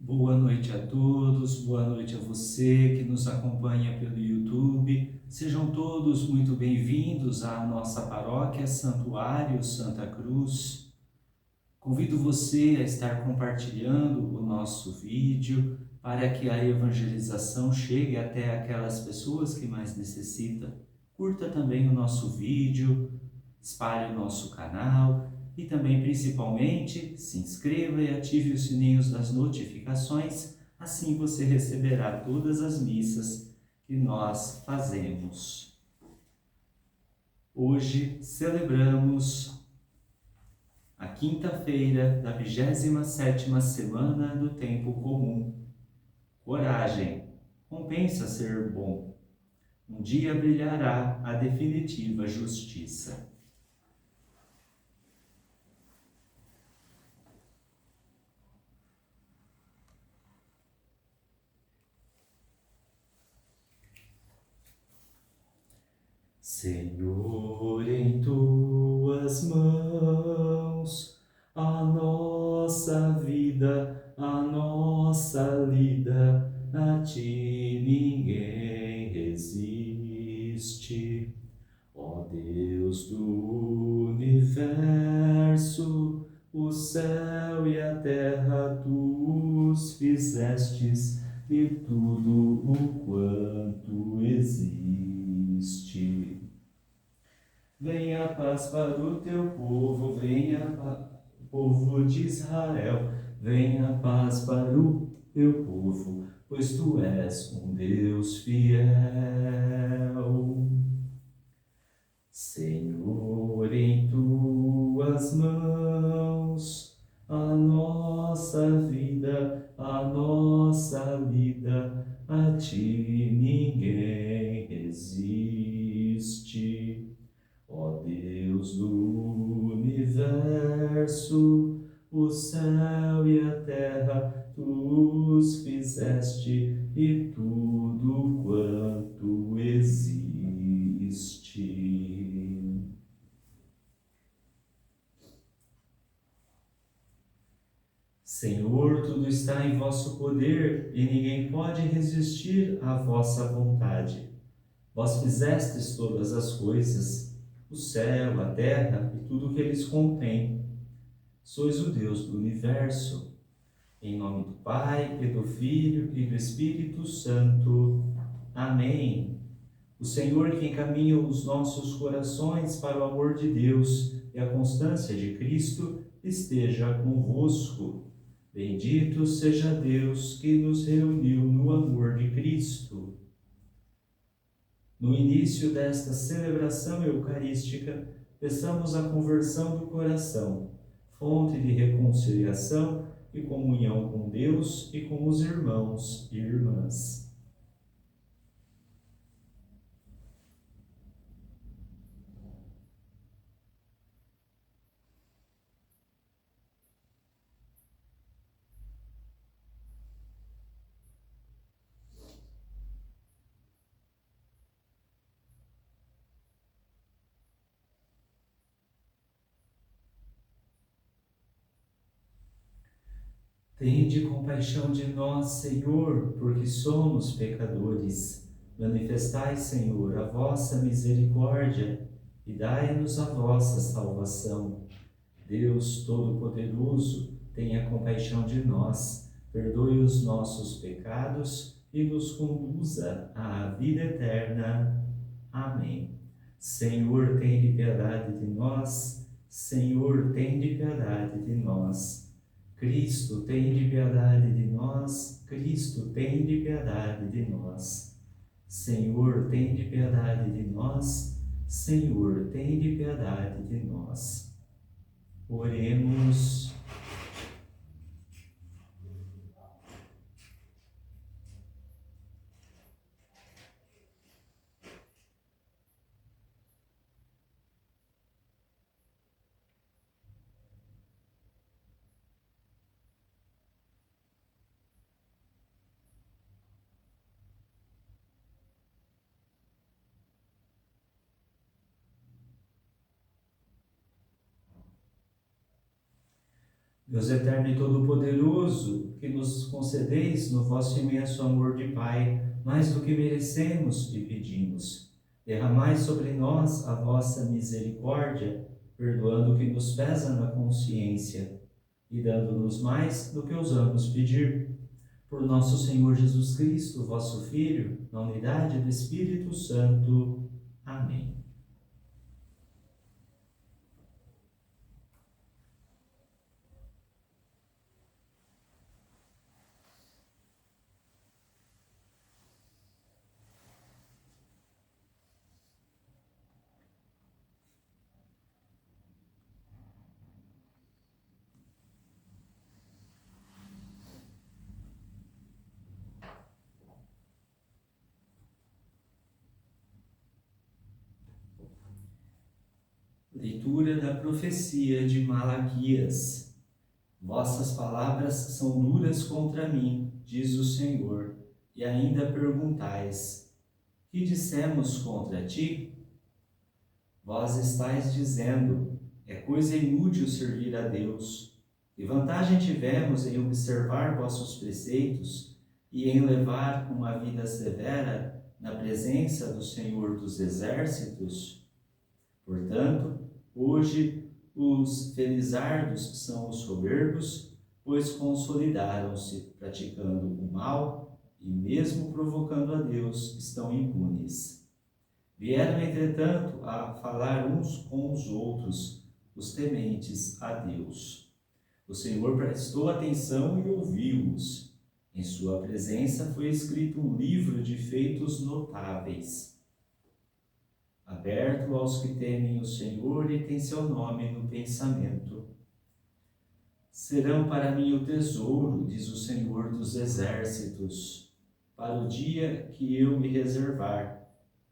Boa noite a todos, boa noite a você que nos acompanha pelo YouTube. Sejam todos muito bem-vindos à nossa paróquia Santuário Santa Cruz. Convido você a estar compartilhando o nosso vídeo para que a evangelização chegue até aquelas pessoas que mais necessitam. Curta também o nosso vídeo, espalhe o nosso canal e também, principalmente, se inscreva e ative os sininhos das notificações, assim você receberá todas as missas que nós fazemos. Hoje celebramos a quinta-feira da 27ª semana do Tempo Comum. Coragem, compensa ser bom. Um dia brilhará a definitiva justiça. Senhor, em tuas mãos, a nossa vida, a nossa lida, a ti ninguém resiste. Ó Deus do universo, o céu e a terra tu os fizestes e tudo o quanto existe. Venha a paz para o teu povo, povo de Israel, venha a paz para o teu povo, pois tu és um Deus fiel. Senhor, em tuas mãos, a nossa vida, a nossa lida, a ti ninguém resiste. Ó Deus do universo, o céu e a terra tu os fizeste e tudo quanto existe. Senhor, tudo está em vosso poder e ninguém pode resistir à vossa vontade. Vós fizestes todas as coisas, o céu, a terra e tudo o que eles contêm. Sois o Deus do universo. Em nome do Pai, e do Filho, e do Espírito Santo. Amém. O Senhor que encaminha os nossos corações para o amor de Deus e a constância de Cristo, esteja convosco. Bendito seja Deus que nos reuniu no amor de Cristo. No início desta celebração eucarística, peçamos a conversão do coração, fonte de reconciliação e comunhão com Deus e com os irmãos e irmãs. Tende compaixão de nós, Senhor, porque somos pecadores. Manifestai, Senhor, a vossa misericórdia e dai-nos a vossa salvação. Deus Todo-Poderoso, tenha compaixão de nós, perdoe os nossos pecados e nos conduza à vida eterna. Amém. Senhor, tende piedade de nós. Senhor, tende piedade de nós. Cristo, tende piedade de nós. Cristo, tende piedade de nós. Senhor, tende piedade de nós. Senhor, tende piedade de nós. Oremos. Deus eterno e todo-poderoso, que nos concedeis no vosso imenso amor de Pai, mais do que merecemos e pedimos. Derramai sobre nós a vossa misericórdia, perdoando o que nos pesa na consciência e dando-nos mais do que ousamos pedir. Por nosso Senhor Jesus Cristo, vosso Filho, na unidade do Espírito Santo. Amém. Leitura da profecia de Malaquias. Vossas palavras são duras contra mim, diz o Senhor, e ainda perguntais: que dissemos contra ti? Vós estáis dizendo: é coisa inútil servir a Deus. Que vantagem tivemos em observar vossos preceitos e em levar uma vida severa na presença do Senhor dos Exércitos? Portanto, hoje os felizardos são os soberbos, pois consolidaram-se praticando o mal e mesmo provocando a Deus estão impunes. Vieram, entretanto, a falar uns com os outros, os tementes a Deus. O Senhor prestou atenção e ouviu-os. Em sua presença foi escrito um livro de feitos notáveis, aberto aos que temem o Senhor e têm seu nome no pensamento. Serão para mim o tesouro, diz o Senhor dos Exércitos, para o dia que eu me reservar.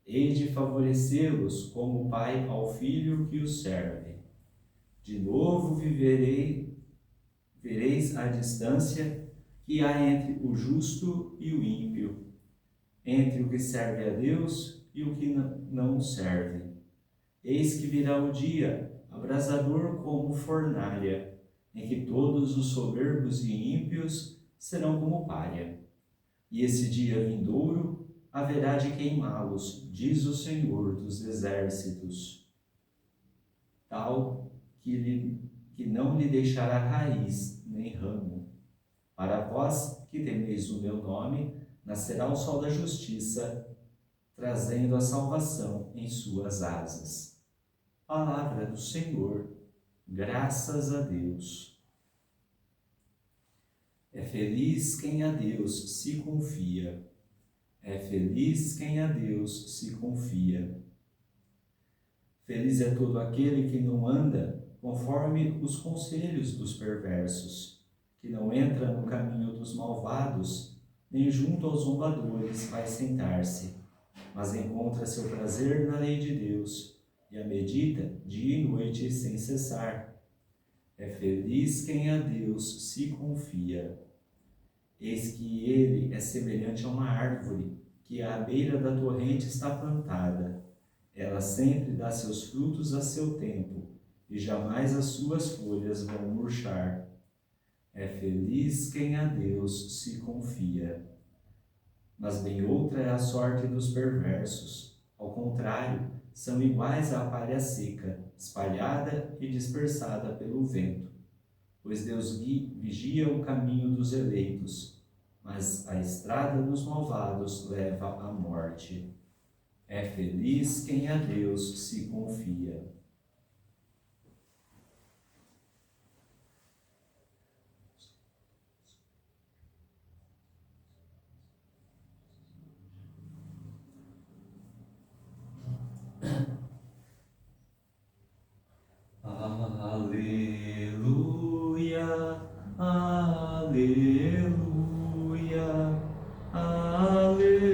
Hei de favorecê-los como o pai ao filho que o serve. De novo vereis a distância que há entre o justo e o ímpio, entre o que serve a Deus e o que não o serve. Eis que virá o dia, abrasador como fornalha, em que todos os soberbos e ímpios serão como palha. E esse dia vindouro haverá de queimá-los, diz o Senhor dos Exércitos, tal que não lhe deixará raiz nem ramo. Para vós que temeis o meu nome, nascerá o sol da justiça, trazendo a salvação em suas asas. Palavra do Senhor, graças a Deus. É feliz quem a Deus se confia. É feliz quem a Deus se confia. Feliz é todo aquele que não anda conforme os conselhos dos perversos, que não entra no caminho dos malvados, nem junto aos zombadores vai sentar-se, mas encontra seu prazer na lei de Deus e a medita dia e noite sem cessar. É feliz quem a Deus se confia. Eis que ele é semelhante a uma árvore que à beira da torrente está plantada. Ela sempre dá seus frutos a seu tempo, e jamais as suas folhas vão murchar. É feliz quem a Deus se confia. Mas bem outra é a sorte dos perversos. Ao contrário, são iguais à palha seca, espalhada e dispersada pelo vento. Pois Deus vigia o caminho dos eleitos, mas a estrada dos malvados leva à morte. É feliz quem a Deus se confia. Aleluia, aleluia, aleluia.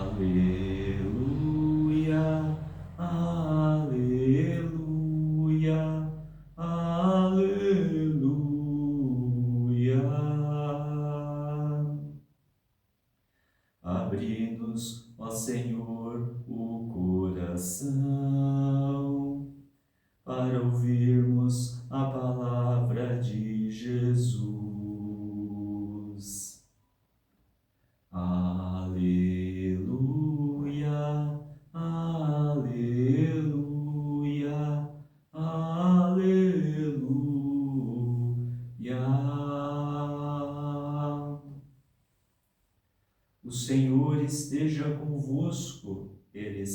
Aleluia, aleluia, aleluia. Abre-nos, ó Senhor, o coração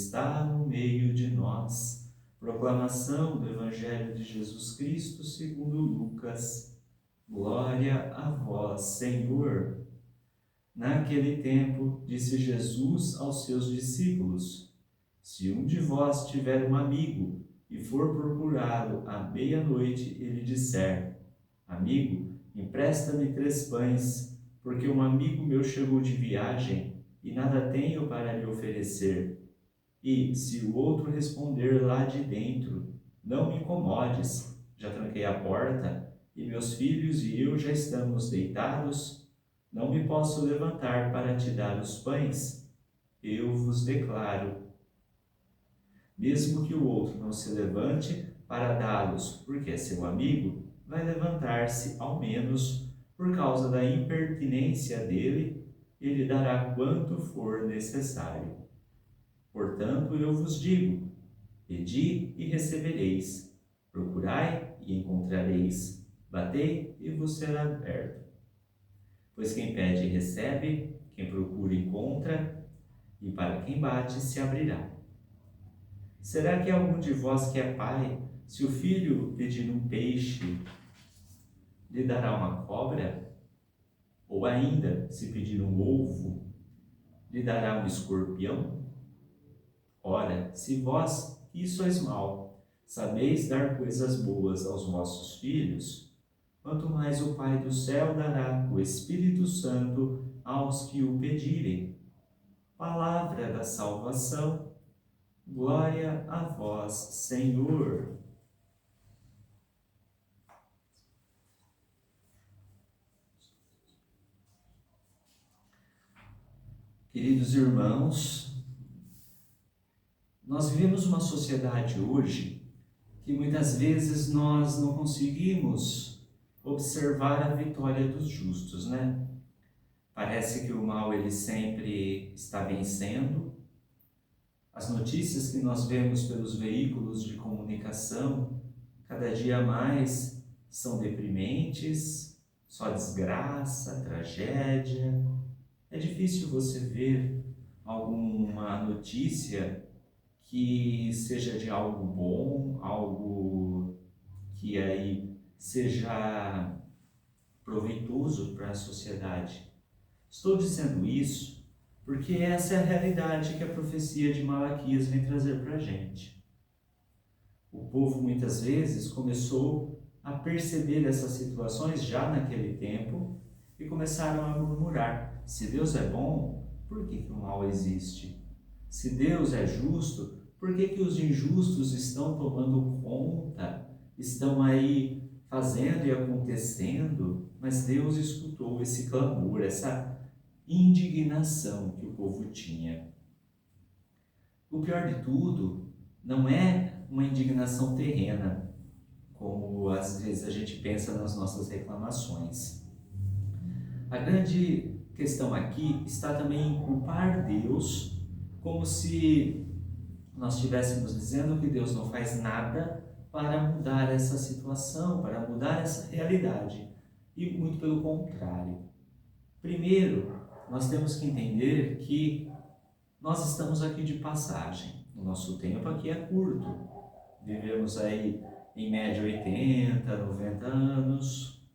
está no meio de nós. Proclamação do Evangelho de Jesus Cristo segundo Lucas. Glória a vós, Senhor. Naquele tempo, disse Jesus aos seus discípulos: se um de vós tiver um amigo e for procurá-lo à meia-noite e lhe disser: amigo, empresta-me 3 pães, porque um amigo meu chegou de viagem e nada tenho para lhe oferecer. E se o outro responder lá de dentro: não me incomodes, já tranquei a porta e meus filhos e eu já estamos deitados, não me posso levantar para te dar os pães, eu vos declaro, mesmo que o outro não se levante para dá-los porque é seu amigo, vai levantar-se ao menos por causa da impertinência dele e lhe dará quanto for necessário. Portanto, eu vos digo: pedi e recebereis, procurai e encontrareis, batei e vos será aberto. Pois quem pede recebe, quem procura encontra, e para quem bate se abrirá. Será que algum de vós que é pai, se o filho pedir um peixe, lhe dará uma cobra? Ou ainda, se pedir um ovo, lhe dará um escorpião? Ora, se vós, que sois mau, sabeis dar coisas boas aos vossos filhos, quanto mais o Pai do céu dará o Espírito Santo aos que o pedirem. Palavra da salvação. Glória a vós, Senhor. Queridos irmãos, nós vivemos uma sociedade hoje que muitas vezes nós não conseguimos observar a vitória dos justos, né? Parece que o mal ele sempre está vencendo. As notícias que nós vemos pelos veículos de comunicação, cada dia mais são deprimentes, só desgraça, tragédia. É difícil você ver alguma notícia que seja de algo bom, algo que aí seja proveitoso para a sociedade. Estou dizendo isso porque essa é a realidade que a profecia de Malaquias vem trazer para a gente. O povo muitas vezes começou a perceber essas situações já naquele tempo e começaram a murmurar: se Deus é bom, por que o mal existe? Se Deus é justo, por que os injustos estão tomando conta, estão aí fazendo e acontecendo? Mas Deus escutou esse clamor, essa indignação que o povo tinha. O pior de tudo não é uma indignação terrena, como às vezes a gente pensa nas nossas reclamações. A grande questão aqui está também em culpar Deus, como se nós estivéssemos dizendo que Deus não faz nada para mudar essa situação, para mudar essa realidade. E muito pelo contrário. Primeiro, nós temos que entender que nós estamos aqui de passagem. O nosso tempo aqui é curto. Vivemos aí em média 80, 90 anos.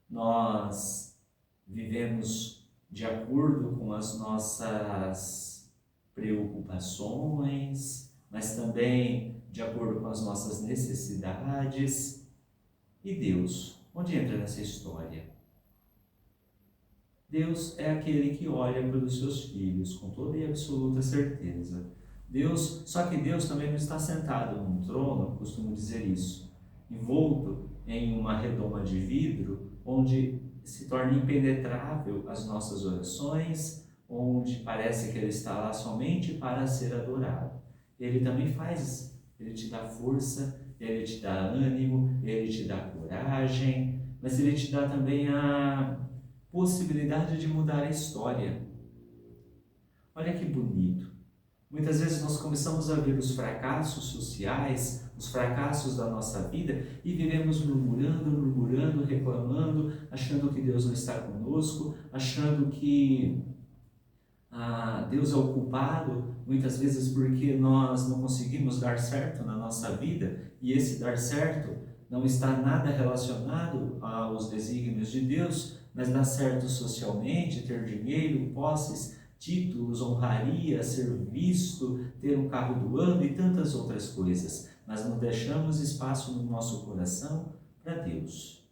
Nós vivemos de acordo com as nossas preocupações, mas também de acordo com as nossas necessidades. E Deus, onde entra nessa história? Deus é aquele que olha pelos seus filhos com toda e absoluta certeza. Só que Deus também não está sentado num trono, costumo dizer isso, envolto em uma redoma de vidro, onde se torna impenetrável as nossas orações, onde parece que Ele está lá somente para ser adorado. Ele também faz, Ele te dá força, Ele te dá ânimo, Ele te dá coragem, mas Ele te dá também a possibilidade de mudar a história. Olha que bonito. Muitas vezes nós começamos a ver os fracassos sociais, os fracassos da nossa vida e vivemos murmurando, reclamando, achando que Deus não está conosco, achando que Deus é o culpado muitas vezes porque nós não conseguimos dar certo na nossa vida, e esse dar certo não está nada relacionado aos desígnios de Deus, mas dar certo socialmente, ter dinheiro, posses, títulos, honraria, ser visto, ter um carro do ano e tantas outras coisas. Mas não deixamos espaço no nosso coração para Deus.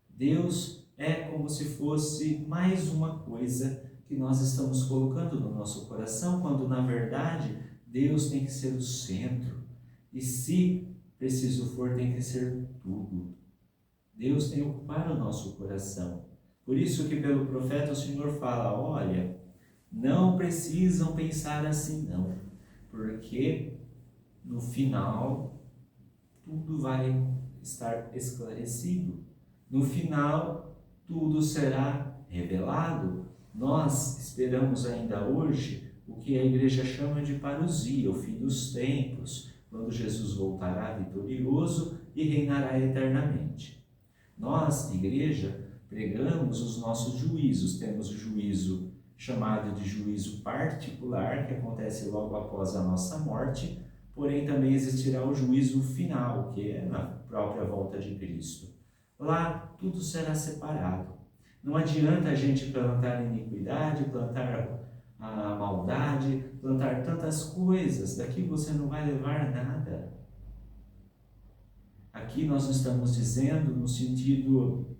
Deus é como se fosse mais uma coisa que nós estamos colocando no nosso coração, quando na verdade Deus tem que ser o centro. E se preciso for, tem que ser tudo. Deus tem que ocupar o nosso coração. Por isso que pelo profeta o Senhor fala, olha, não precisam pensar assim não, porque no final tudo vai estar esclarecido. No final tudo será revelado. Nós esperamos ainda hoje o que a igreja chama de parousia, o fim dos tempos, quando Jesus voltará vitorioso e reinará eternamente. Nós, igreja, pregamos os nossos juízos. Temos o juízo chamado de juízo particular, que acontece logo após a nossa morte, porém também existirá o juízo final, que é na própria volta de Cristo. Lá tudo será separado. Não adianta a gente plantar iniquidade, plantar a maldade, plantar tantas coisas, daqui você não vai levar nada. Aqui nós não estamos dizendo no sentido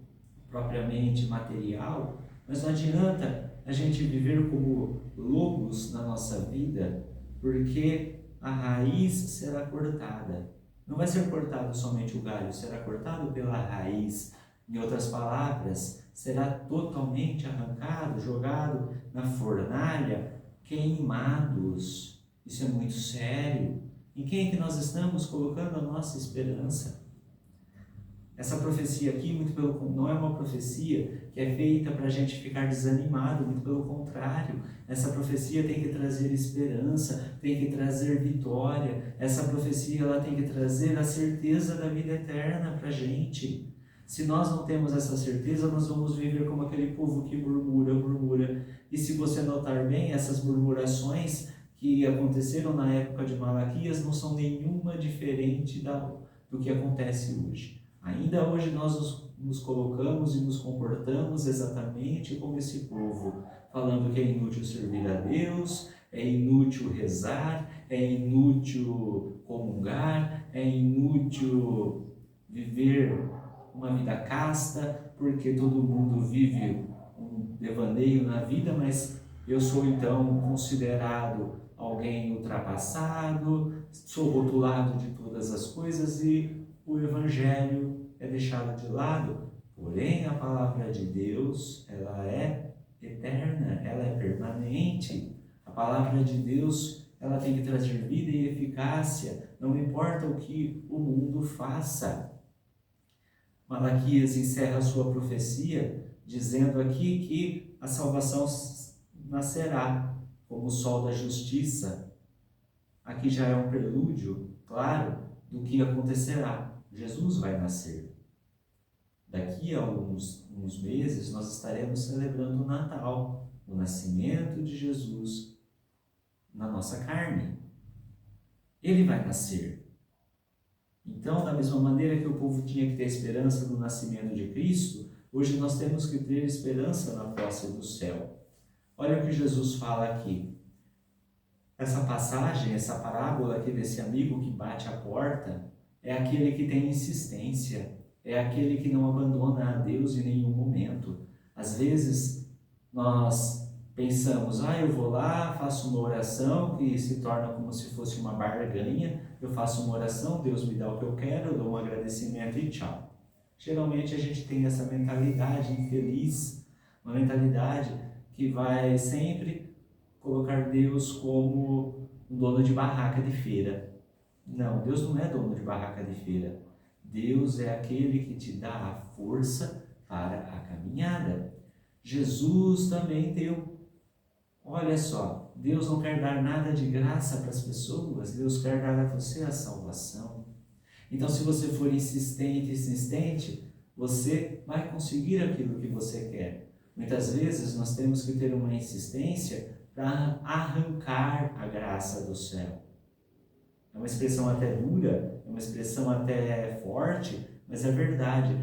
propriamente material, mas não adianta a gente viver como lobos na nossa vida, porque a raiz será cortada. Não vai ser cortado somente o galho, será cortado pela raiz. Em outras palavras, será totalmente arrancado, jogado na fornalha, queimados. Isso é muito sério. Em quem é que nós estamos colocando a nossa esperança? Essa profecia aqui, não é uma profecia que é feita para a gente ficar desanimado, muito pelo contrário. Essa profecia tem que trazer esperança, tem que trazer vitória. Essa profecia ela tem que trazer a certeza da vida eterna para a gente. Se nós não temos essa certeza, nós vamos viver como aquele povo que murmura. E se você notar bem, essas murmurações que aconteceram na época de Malaquias não são nenhuma diferente do que acontece hoje. Ainda hoje nós nos colocamos e nos comportamos exatamente como esse povo, falando que é inútil servir a Deus, é inútil rezar, é inútil comungar, é inútil viver uma vida casta, porque todo mundo vive um devaneio na vida, mas eu sou então considerado alguém ultrapassado, sou rotulado de todas as coisas e o Evangelho é deixado de lado. Porém, a palavra de Deus, ela é eterna, ela é permanente. A palavra de Deus, ela tem que trazer vida e eficácia, não importa o que o mundo faça. Malaquias encerra a sua profecia dizendo aqui que a salvação nascerá como o sol da justiça. Aqui já é um prelúdio, claro, do que acontecerá. Jesus vai nascer. Daqui a uns meses nós estaremos celebrando o Natal, o nascimento de Jesus na nossa carne. Ele vai nascer. Então, da mesma maneira que o povo tinha que ter esperança no nascimento de Cristo, hoje nós temos que ter esperança na posse do céu. Olha o que Jesus fala aqui. Essa passagem, essa parábola aqui desse amigo que bate a porta, é aquele que tem insistência, é aquele que não abandona a Deus em nenhum momento. Às vezes, nós pensamos, eu vou lá, faço uma oração que se torna como se fosse uma barganha, eu faço uma oração, Deus me dá o que eu quero, eu dou um agradecimento e tchau. Geralmente a gente tem essa mentalidade infeliz, uma mentalidade que vai sempre colocar Deus como um dono de barraca de feira. Não, Deus não é dono de barraca de feira. Deus é aquele que te dá a força para a caminhada. Jesus também deu. Olha só, Deus não quer dar nada de graça para as pessoas, Deus quer dar a você a salvação. Então, se você for insistente, você vai conseguir aquilo que você quer. Muitas vezes nós temos que ter uma insistência para arrancar a graça do céu. É uma expressão até dura, é uma expressão até forte, mas é verdade.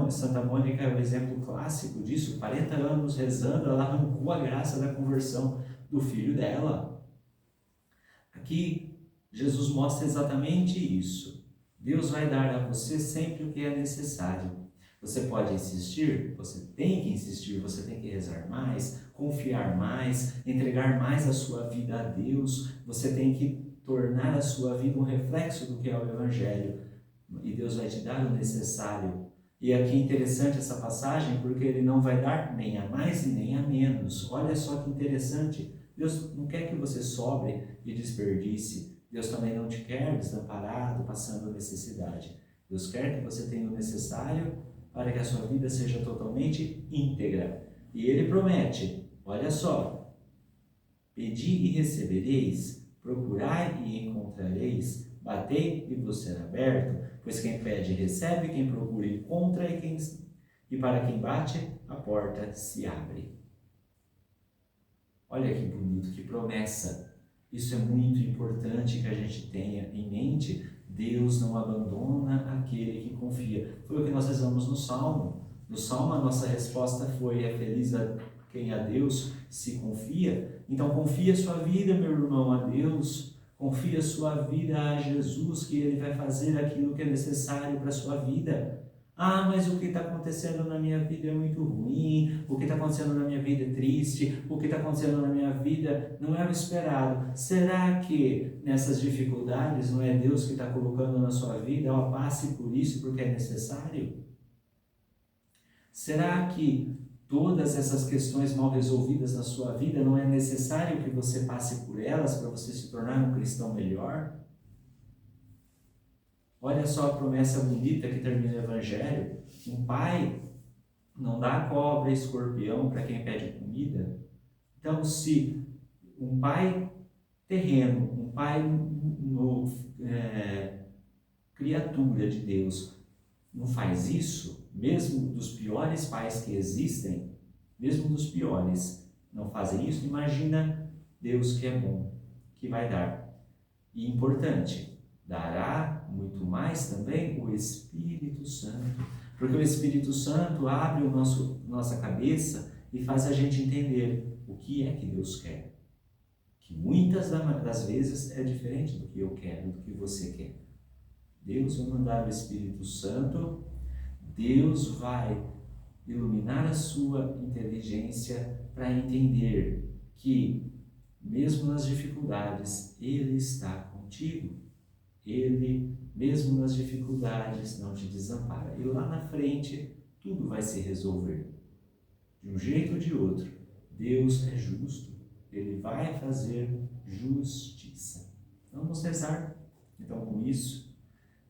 Santa Mônica é o exemplo clássico disso. 40 anos rezando, ela arrancou a graça da conversão do filho dela. Aqui, Jesus mostra exatamente isso. Deus vai dar a você sempre o que é necessário. Você pode insistir, você tem que insistir, você tem que rezar mais, confiar mais, entregar mais a sua vida a Deus, você tem que tornar a sua vida um reflexo do que é o Evangelho, e Deus vai te dar o necessário. E aqui é interessante essa passagem, porque Ele não vai dar nem a mais e nem a menos. Olha só que interessante, Deus não quer que você sobre e desperdice, Deus também não te quer desamparado, passando necessidade. Deus quer que você tenha o necessário para que a sua vida seja totalmente íntegra. E Ele promete, olha só, pedi e recebereis, procurai e encontrareis, batei e vos será aberto, pois quem pede recebe, quem procura encontra, e para quem bate, a porta se abre. Olha que bonito, que promessa. Isso é muito importante que a gente tenha em mente. Deus não abandona aquele que confia. Foi o que nós rezamos no Salmo. No Salmo, a nossa resposta foi: é feliz a quem a Deus se confia. Então, confia a sua vida, meu irmão, a Deus. Confia a sua vida a Jesus, que Ele vai fazer aquilo que é necessário para a sua vida. Ah, mas o que está acontecendo na minha vida é muito ruim, o que está acontecendo na minha vida é triste, o que está acontecendo na minha vida não é o esperado. Será que nessas dificuldades não é Deus que está colocando na sua vida? Ó, passe por isso porque é necessário? Será que todas essas questões mal resolvidas na sua vida não é necessário que você passe por elas para você se tornar um cristão melhor? Olha só a promessa bonita que termina o Evangelho. Um pai não dá cobra e escorpião para quem pede comida. Então, se um pai terreno, um pai criatura de Deus, não faz isso, mesmo dos piores pais que existem, mesmo dos piores, não fazem isso, imagina Deus que é bom, que vai dar. E importante, dará muito mais também o Espírito Santo, porque o Espírito Santo abre nossa cabeça e faz a gente entender o que é que Deus quer, que muitas das vezes é diferente do que eu quero, do que você quer. Deus vai mandar o Espírito Santo, Deus vai iluminar a sua inteligência para entender que, mesmo nas dificuldades, Ele está contigo. Ele, mesmo nas dificuldades, não te desampara. E lá na frente, tudo vai se resolver. De um jeito ou de outro, Deus é justo. Ele vai fazer justiça. Vamos rezar, então, com isso.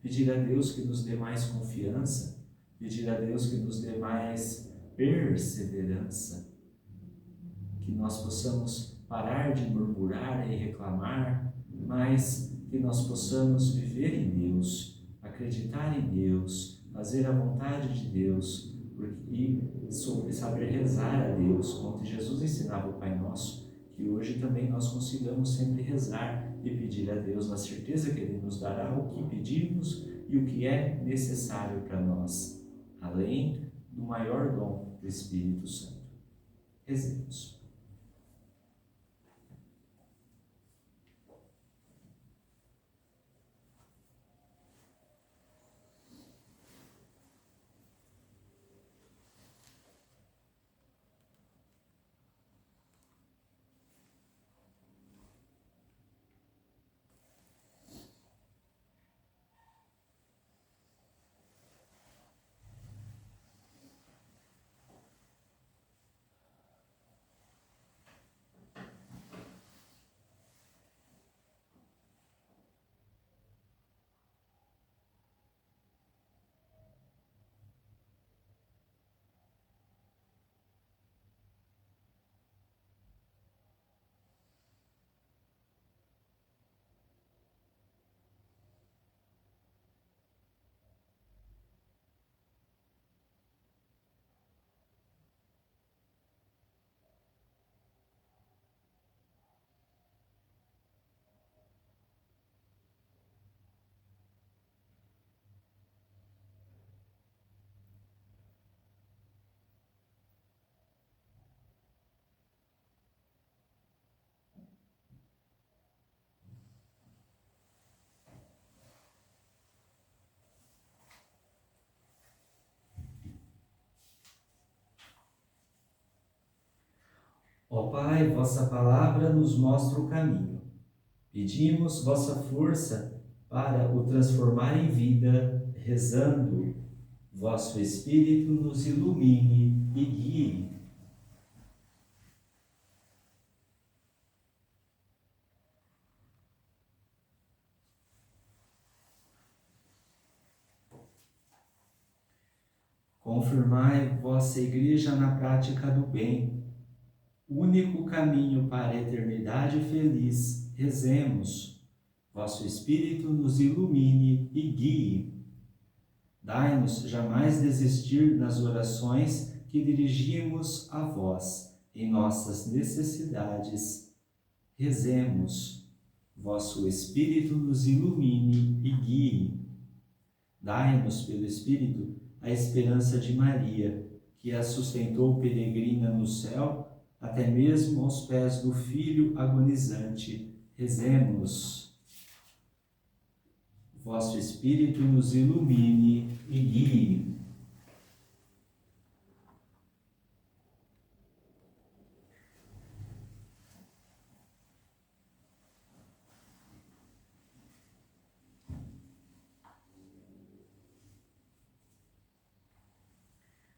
Pedir a Deus que nos dê mais confiança. Pedir a Deus que nos dê mais perseverança. Que nós possamos parar de murmurar e reclamar, mas que nós possamos viver em Deus, acreditar em Deus, fazer a vontade de Deus e saber rezar a Deus, como Jesus ensinava o Pai Nosso, que hoje também nós consigamos sempre rezar e pedir a Deus na certeza que Ele nos dará o que pedimos e o que é necessário para nós, além do maior dom do Espírito Santo. Rezemos. Pai, vossa palavra nos mostra o caminho. Pedimos vossa força para o transformar em vida, rezando. Vosso Espírito nos ilumine e guie. Confirmai vossa Igreja na prática do bem, único caminho para a eternidade feliz. Rezemos. Vosso Espírito nos ilumine e guie. Dai-nos jamais desistir nas orações que dirigimos a vós em nossas necessidades. Rezemos. Vosso Espírito nos ilumine e guie. Dai-nos pelo Espírito a esperança de Maria, que a sustentou peregrina no céu, até mesmo aos pés do Filho agonizante. Rezemos. Vosso Espírito nos ilumine e guie.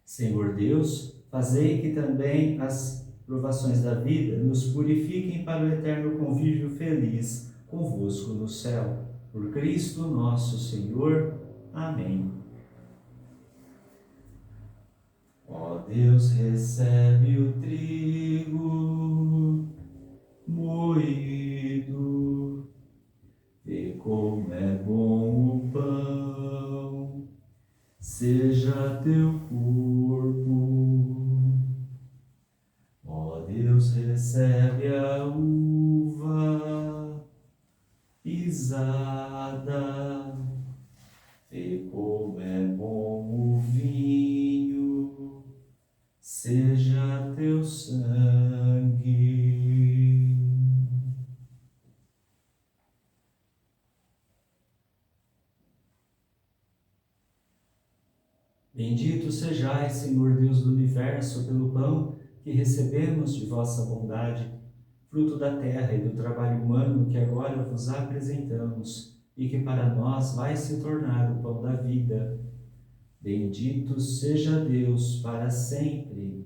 Senhor Deus, fazei que também as provações da vida nos purifiquem para o eterno convívio feliz convosco no céu. Por Cristo nosso Senhor. Amém. Ó Deus, recebe o trigo moído, vê como é bom o pão, seja teu corpo. Ó Deus, recebe a uva pisada, vê como é bom o vinho, seja teu sangue. Bendito sejais, Senhor Deus do universo, pelo pão que recebemos de vossa bondade, fruto da terra e do trabalho humano que agora vos apresentamos e que para nós vai se tornar o pão da vida. Bendito seja Deus para sempre.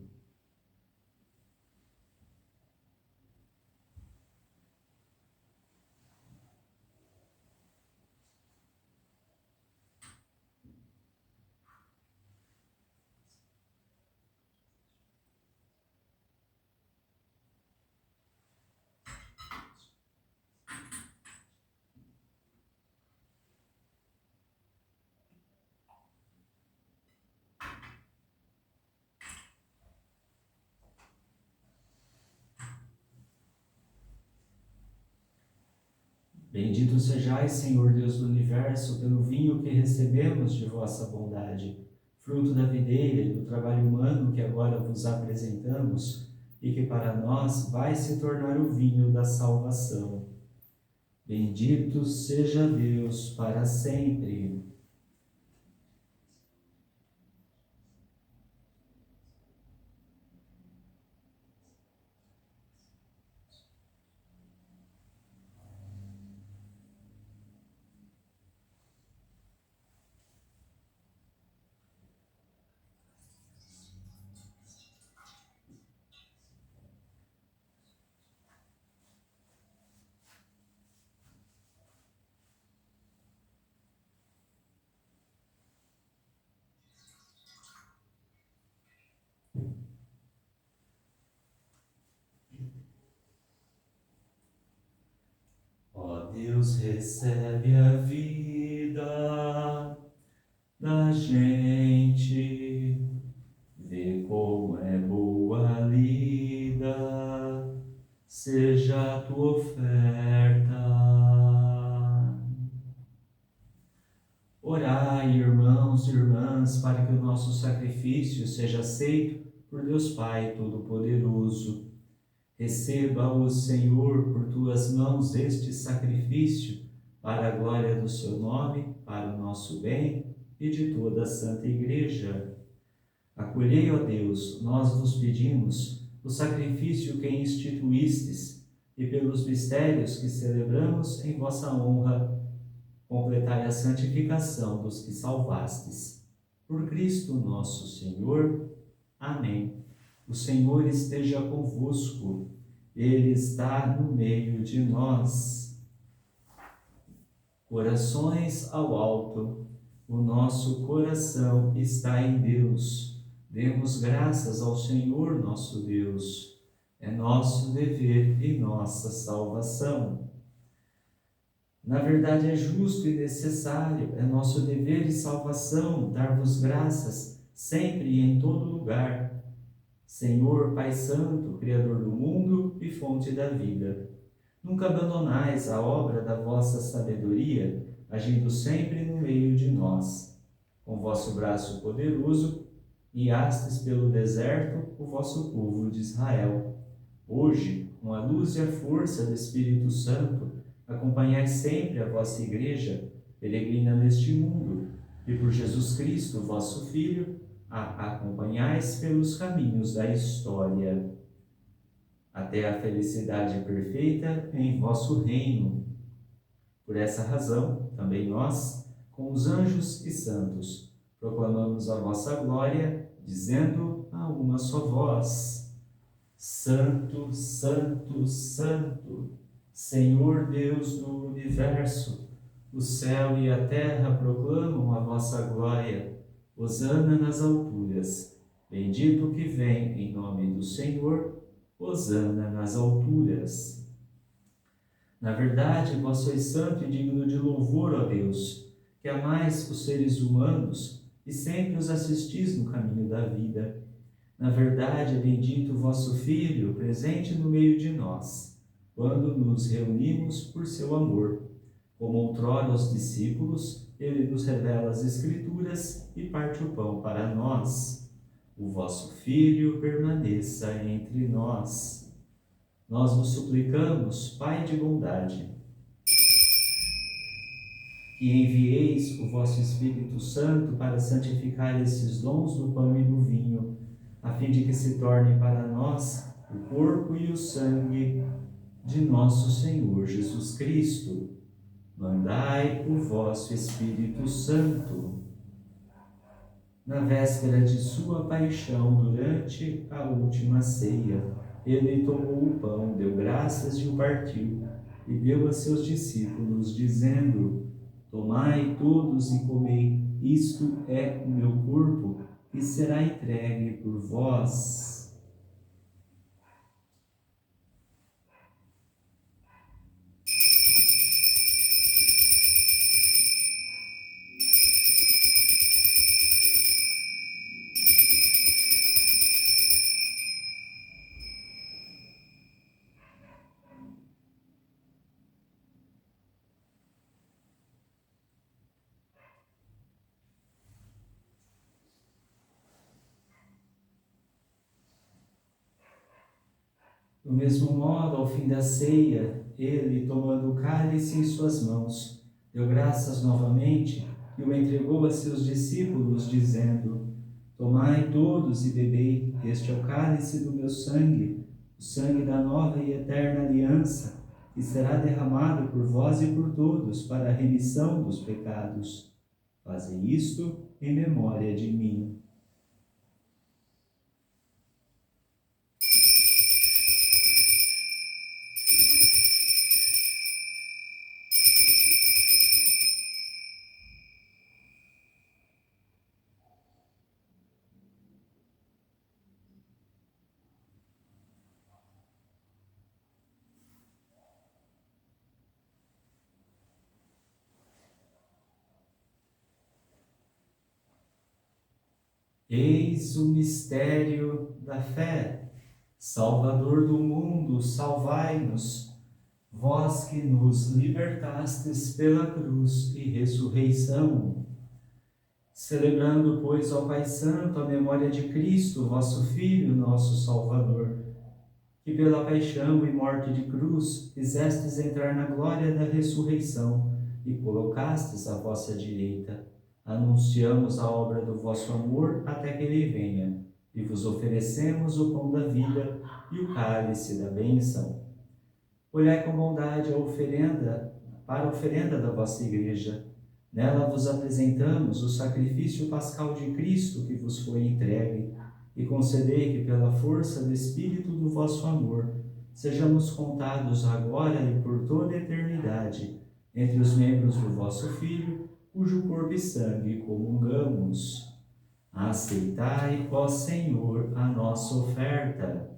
Bendito sejais, Senhor Deus do universo, pelo vinho que recebemos de vossa bondade, fruto da videira e do trabalho humano que agora vos apresentamos e que para nós vai se tornar o vinho da salvação. Bendito seja Deus para sempre. Ó Deus, recebe a vida da gente, vê como é boa a lida, seja a tua oferta. Orai, irmãos e irmãs, para que o nosso sacrifício seja aceito por Deus Pai Todo-Poderoso. Receba, ó Senhor, por tuas mãos este sacrifício, para a glória do seu nome, para o nosso bem e de toda a Santa Igreja. Acolhei, ó Deus, nós vos pedimos, o sacrifício que instituístes, e pelos mistérios que celebramos em vossa honra, completai a santificação dos que salvastes. Por Cristo nosso Senhor. Amém. O Senhor esteja convosco, Ele está no meio de nós. Corações ao alto, o nosso coração está em Deus. Demos graças ao Senhor nosso Deus. É nosso dever e nossa salvação. Na verdade, é justo e necessário, é nosso dever e salvação dar-vos graças sempre e em todo lugar. Senhor, Pai Santo, Criador do mundo e fonte da vida, nunca abandonais a obra da vossa sabedoria, agindo sempre no meio de nós. Com vosso braço poderoso, guiastes pelo deserto o vosso povo de Israel. Hoje, com a luz e a força do Espírito Santo, acompanhai sempre a vossa Igreja, peregrina neste mundo, e por Jesus Cristo, vosso Filho, a acompanhais pelos caminhos da história, até a felicidade perfeita em vosso reino. Por essa razão, também nós, com os anjos e santos, proclamamos a vossa glória, dizendo a uma só voz: Santo, Santo, Santo, Senhor Deus do universo, o céu e a terra proclamam a vossa glória. Hosana nas alturas. Bendito que vem em nome do Senhor. Hosana nas alturas. Na verdade, vós sois santo e digno de louvor, ó Deus, que amais os seres humanos e sempre os assistis no caminho da vida. Na verdade, é bendito o vosso Filho, presente no meio de nós, quando nos reunimos por seu amor. Como outrora aos discípulos, ele nos revela as Escrituras e parte o pão para nós. O vosso Filho permaneça entre nós. Nós vos suplicamos, Pai de bondade, que envieis o vosso Espírito Santo para santificar esses dons do pão e do vinho, a fim de que se torne para nós o corpo e o sangue de nosso Senhor Jesus Cristo. Mandai o vosso Espírito Santo. Na véspera de sua paixão, durante a última ceia, ele tomou o pão, deu graças e o partiu, e deu a seus discípulos, dizendo: Tomai todos e comei, isto é o meu corpo, que será entregue por vós. Do mesmo modo, ao fim da ceia, ele, tomando o cálice em suas mãos, deu graças novamente e o entregou a seus discípulos, dizendo: Tomai todos e bebei, este é o cálice do meu sangue, o sangue da nova e eterna aliança, que será derramado por vós e por todos para a remissão dos pecados. Fazei isto em memória de mim. Eis o mistério da fé. Salvador do mundo, salvai-nos, vós que nos libertastes pela cruz e ressurreição. Celebrando, pois, ó Pai Santo, a memória de Cristo, vosso Filho, nosso Salvador, que pela paixão e morte de cruz fizestes entrar na glória da ressurreição e colocastes à vossa direita. Anunciamos a obra do vosso amor até que ele venha, e vos oferecemos o pão da vida, e o cálice da bênção. Olhai com bondade a oferenda, para a oferenda da vossa Igreja. Nela vos apresentamos o sacrifício pascal de Cristo que vos foi entregue, e concedei que, pela força do Espírito do vosso amor, sejamos contados agora e por toda a eternidade entre os membros do vosso Filho, cujo corpo e sangue comungamos. Aceitai, ó Senhor, a nossa oferta.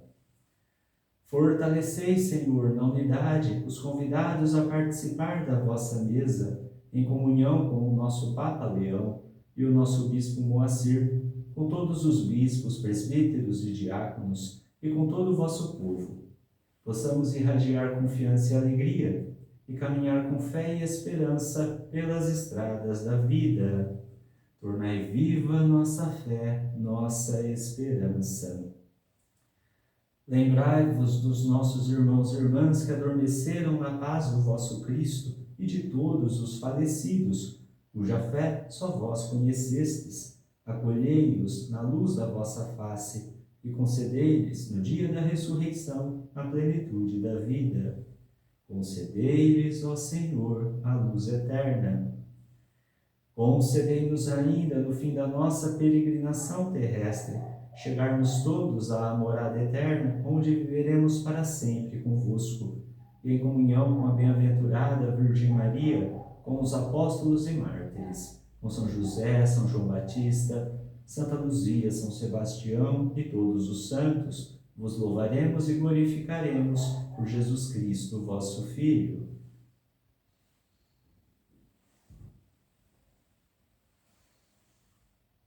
Fortalecei, Senhor, na unidade os convidados a participar da vossa mesa, em comunhão com o nosso Papa Leão e o nosso Bispo Moacir, com todos os bispos, presbíteros e diáconos, e com todo o vosso povo. Possamos irradiar confiança e alegria, e caminhar com fé e esperança pelas estradas da vida. Tornai viva nossa fé, nossa esperança. Lembrai-vos dos nossos irmãos e irmãs que adormeceram na paz do vosso Cristo e de todos os falecidos, cuja fé só vós conhecestes. Acolhei-os na luz da vossa face e concedei-lhes, no dia da ressurreição, a plenitude da vida. Concedei-lhes, ó Senhor, a luz eterna. Concedei-nos ainda, no fim da nossa peregrinação terrestre, chegarmos todos à morada eterna, onde viveremos para sempre convosco, em comunhão com a bem-aventurada Virgem Maria, com os apóstolos e mártires, com São José, São João Batista, Santa Luzia, São Sebastião e todos os santos, vos louvaremos e glorificaremos por Jesus Cristo, vosso Filho.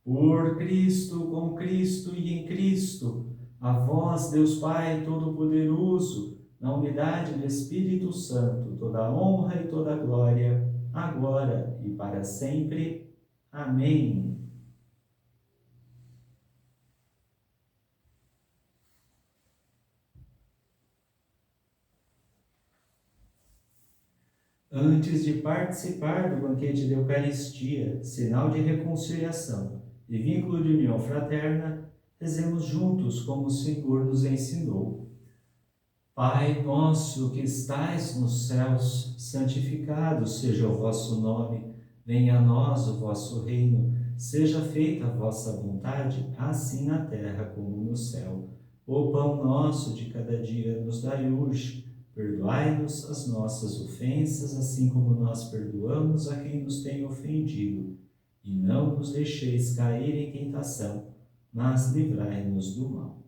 Por Cristo, com Cristo e em Cristo, a vós, Deus Pai Todo-Poderoso, na unidade do Espírito Santo, toda a honra e toda a glória, agora e para sempre. Amém. Antes de participar do banquete da Eucaristia, sinal de reconciliação e vínculo de união fraterna, rezemos juntos como o Senhor nos ensinou. Pai nosso que estais nos céus, santificado seja o vosso nome, venha a nós o vosso reino, seja feita a vossa vontade, assim na terra como no céu. O pão nosso de cada dia nos dai hoje, perdoai-nos as nossas ofensas, assim como nós perdoamos a quem nos tem ofendido. E não nos deixeis cair em tentação, mas livrai-nos do mal.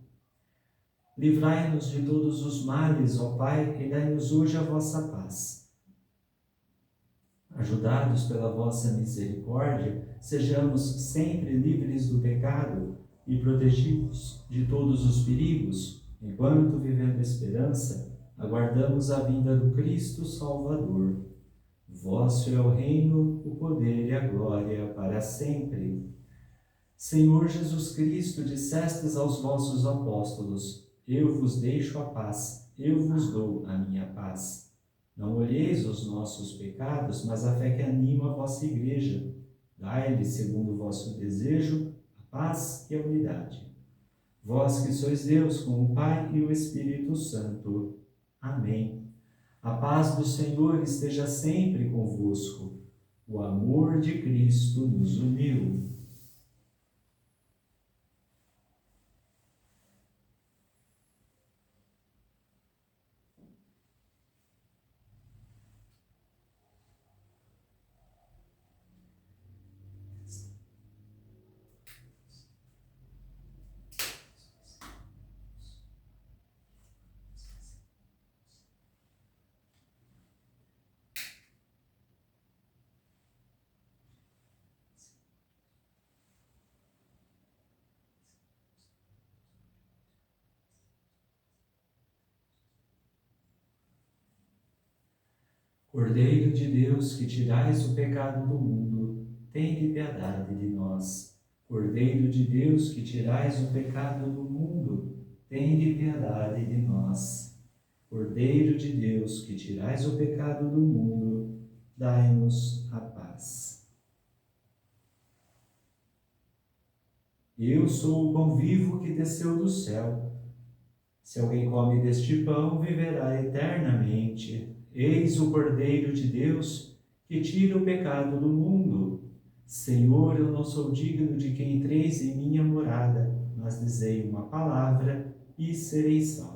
Livrai-nos de todos os males, ó Pai, e dai-nos hoje a vossa paz. Ajudados pela vossa misericórdia, sejamos sempre livres do pecado e protegidos de todos os perigos, enquanto, vivendo a esperança, aguardamos a vinda do Cristo Salvador. Vosso é o reino, o poder e a glória para sempre. Senhor Jesus Cristo, dissestes aos vossos apóstolos: eu vos deixo a paz, eu vos dou a minha paz. Não olheis os nossos pecados, mas a fé que anima a vossa Igreja. Dai-lhe, segundo o vosso desejo, a paz e a unidade. Vós que sois Deus, com o Pai e o Espírito Santo. Amém. A paz do Senhor esteja sempre convosco. O amor de Cristo nos uniu. Cordeiro de Deus, que tirais o pecado do mundo, tende piedade de nós. Cordeiro de Deus, que tirais o pecado do mundo, tende piedade de nós. Cordeiro de Deus, que tirais o pecado do mundo, dai-nos a paz. Eu sou o pão vivo que desceu do céu. Se alguém come deste pão, viverá eternamente. Eis o Cordeiro de Deus, que tira o pecado do mundo. Senhor, eu não sou digno de que entreis em minha morada, mas dizei uma palavra e serei salvo.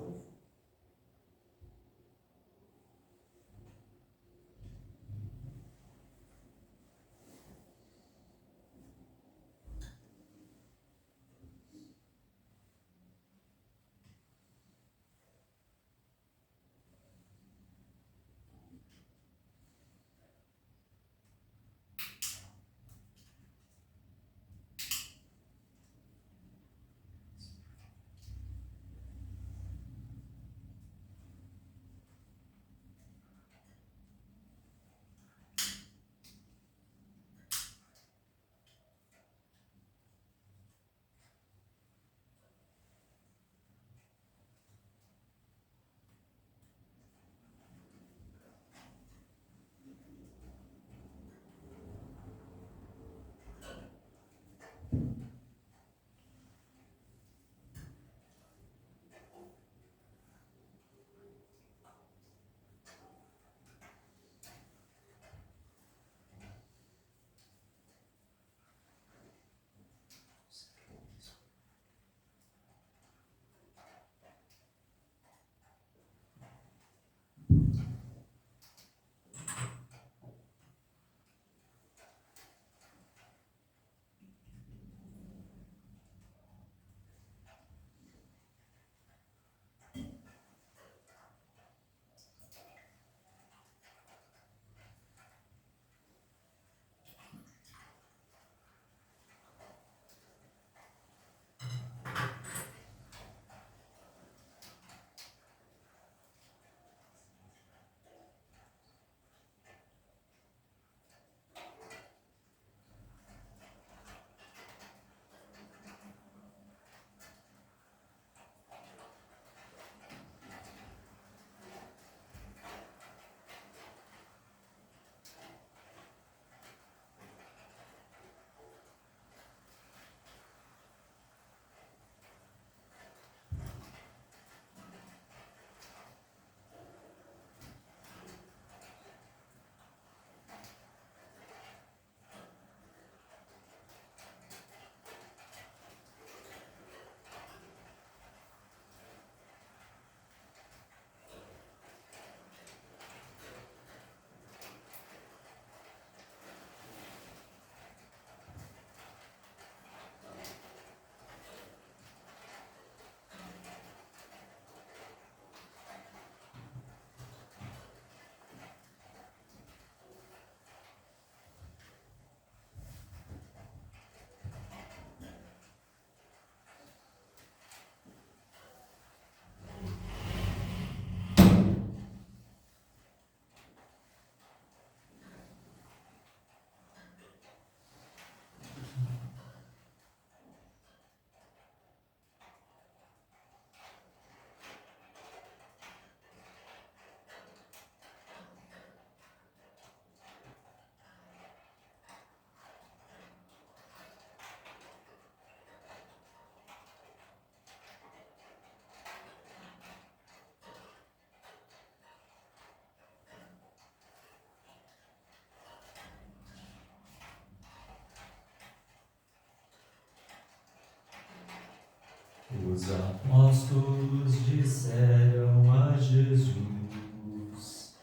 Os apóstolos disseram a Jesus: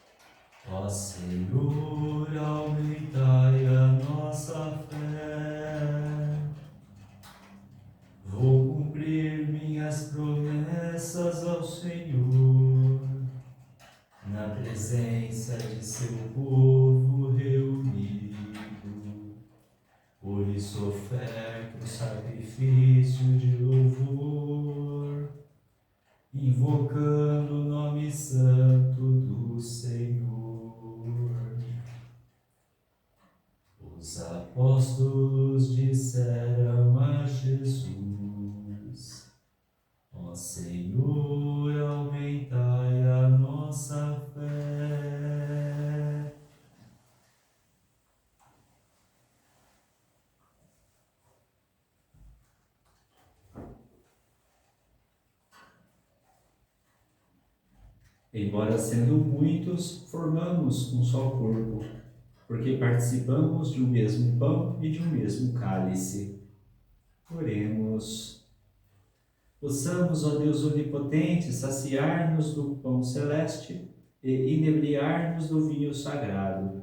Ó Senhor, aumentai a nossa fé. Vou cumprir minhas promessas ao Senhor, na presença de seu povo reunido. Por isso oferto o sacrifício de louvor, invocando o nome santo do Senhor. Os apóstolos disseram a Jesus: Ó Senhor, aumentai a nossa fé. Embora sendo muitos, formamos um só corpo, porque participamos de um mesmo pão e de um mesmo cálice. Oremos. Possamos, ó Deus onipotente, saciar-nos do pão celeste e inebriar-nos do vinho sagrado,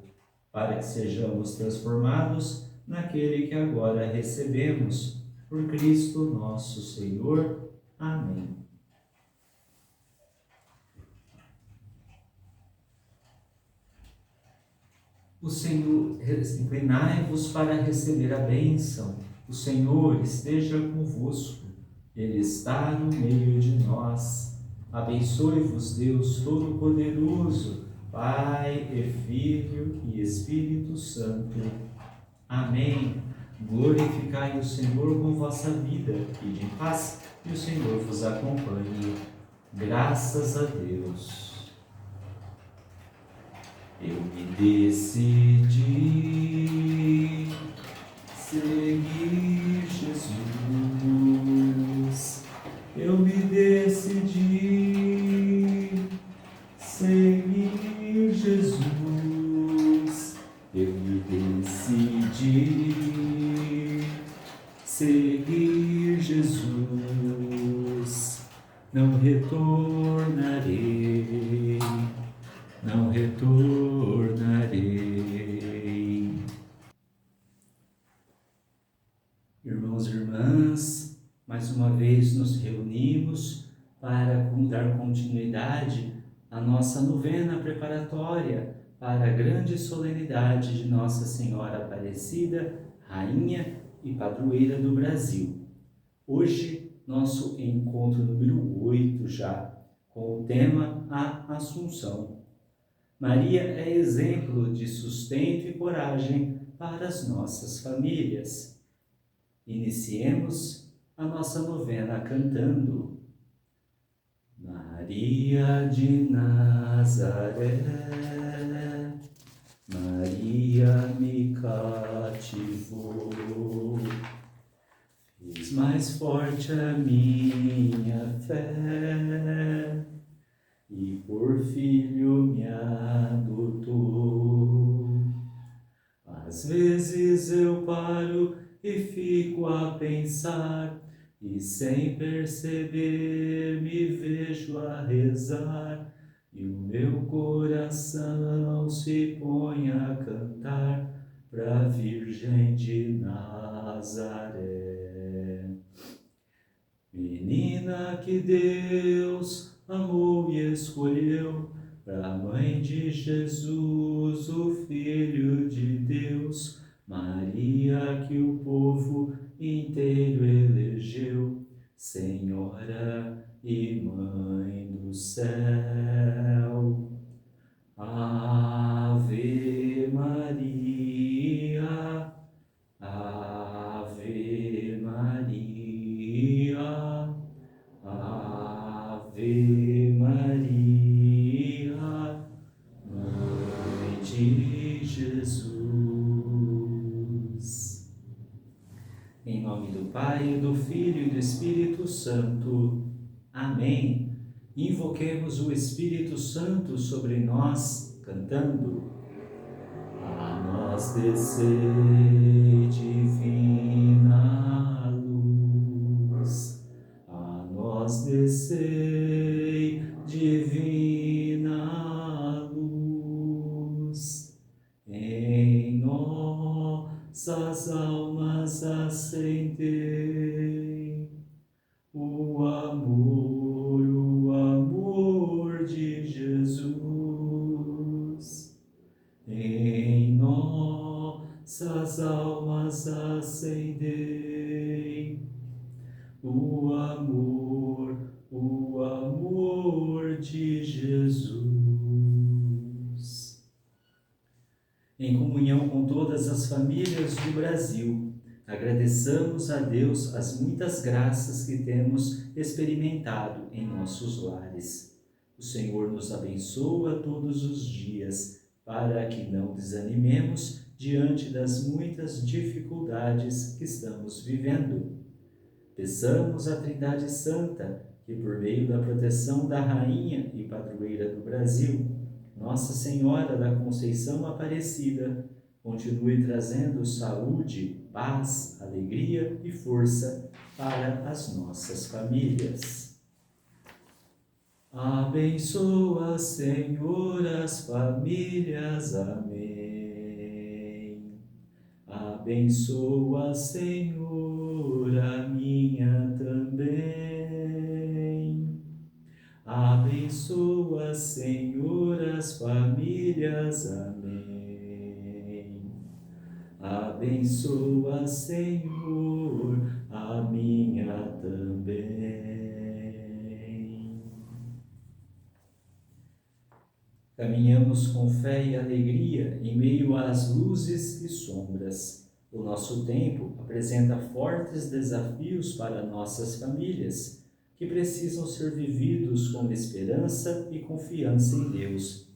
para que sejamos transformados naquele que agora recebemos, por Cristo nosso Senhor. Amém. O Senhor, inclinai-vos para receber a bênção. O Senhor esteja convosco. Ele está no meio de nós. Abençoe-vos, Deus Todo-Poderoso, Pai e Filho e Espírito Santo. Amém. Glorificai o Senhor com vossa vida e de paz, e o Senhor vos acompanhe. Graças a Deus. Eu me decidi seguir Jesus. Eu me decidi seguir Jesus. Eu me decidi seguir Jesus. Não retornarei. Não retornarei. Irmãos e irmãs, mais uma vez nos reunimos para dar continuidade à nossa novena preparatória para a grande solenidade de Nossa Senhora Aparecida, Rainha e Padroeira do Brasil. Hoje, nosso encontro número 8 já, com o tema A Assunção. Maria é exemplo de sustento e coragem para as nossas famílias. Iniciemos a nossa novena cantando. Maria de Nazaré, Maria me cativou, fez mais forte a minha fé, e por filho me adotou. Às vezes eu paro e fico a pensar, e sem perceber me vejo a rezar, e o meu coração se põe a cantar pra Virgem de Nazaré. Menina que Deus amou e escolheu, pra mãe de Jesus, o Filho de Deus, Maria que o povo inteiro elegeu, Senhora e Mãe do céu. Ave Maria, Ave Maria, Ave Maria, Mãe de Jesus. Em nome do Pai, do Filho e do Espírito Santo. Amém. Invoquemos o Espírito Santo sobre nós, cantando. A nós descei, divina luz. A nós descei, divina luz. Em nossas almas acendei o amor de Jesus. Em nossas almas acendei o amor de Jesus. Em comunhão com todas as famílias do Brasil, agradeçamos a Deus as muitas graças que temos experimentado em nossos lares. O Senhor nos abençoa todos os dias, para que não desanimemos diante das muitas dificuldades que estamos vivendo. Peçamos à Trindade Santa que por meio da proteção da Rainha e Padroeira do Brasil, Nossa Senhora da Conceição Aparecida, continue trazendo saúde, paz, alegria e força para as nossas famílias. Abençoa, Senhor, as famílias. Amém. Abençoa, Senhor, a minha também. Abençoa, Senhor, as famílias. Amém. Abençoa, Senhor, a minha também. Caminhamos com fé e alegria em meio às luzes e sombras. O nosso tempo apresenta fortes desafios para nossas famílias, que precisam ser vividos com esperança e confiança em Deus.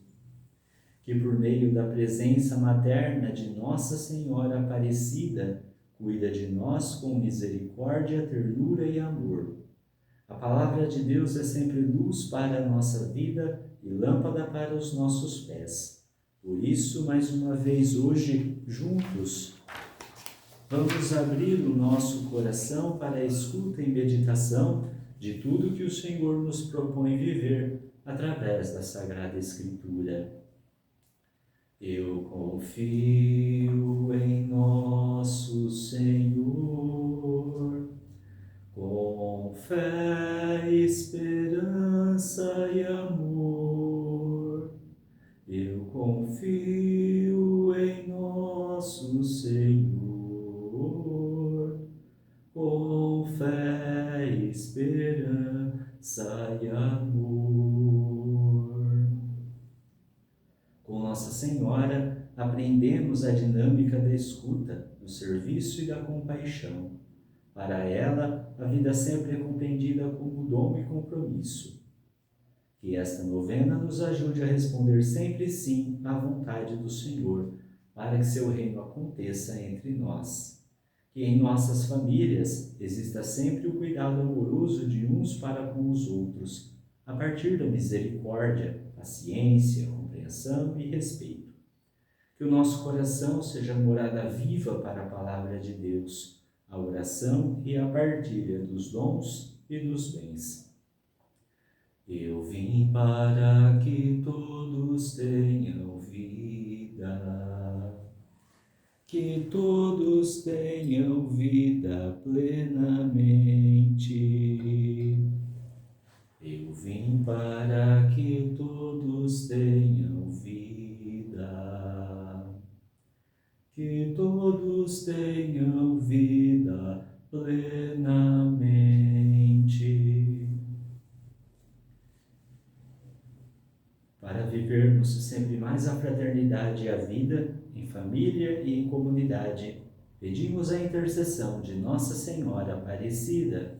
Que por meio da presença materna de Nossa Senhora Aparecida, cuida de nós com misericórdia, ternura e amor. A palavra de Deus é sempre luz para a nossa vida e lâmpada para os nossos pés. Por isso, mais uma vez hoje, juntos, vamos abrir o nosso coração para a escuta e meditação de tudo que o Senhor nos propõe viver através da Sagrada Escritura. Eu confio em nosso Senhor, com fé, esperança e amor. Eu confio em nosso Senhor, com fé, esperança e amor. Com Nossa Senhora, aprendemos a dinâmica da escuta, do serviço e da compaixão. Para ela, a vida sempre é compreendida como dom e compromisso. Que esta novena nos ajude a responder sempre sim à vontade do Senhor, para que seu reino aconteça entre nós. Que em nossas famílias exista sempre o cuidado amoroso de uns para com os outros, a partir da misericórdia, paciência, compreensão e respeito. Que o nosso coração seja morada viva para a palavra de Deus, a oração e a partilha dos dons e dos bens. Eu vim para que todos tenham vida, que todos tenham vida plenamente. Eu vim para que todos tenham vida, que todos tenham vida plenamente. Para vivermos sempre mais a fraternidade e a vida, em família e em comunidade, pedimos a intercessão de Nossa Senhora Aparecida.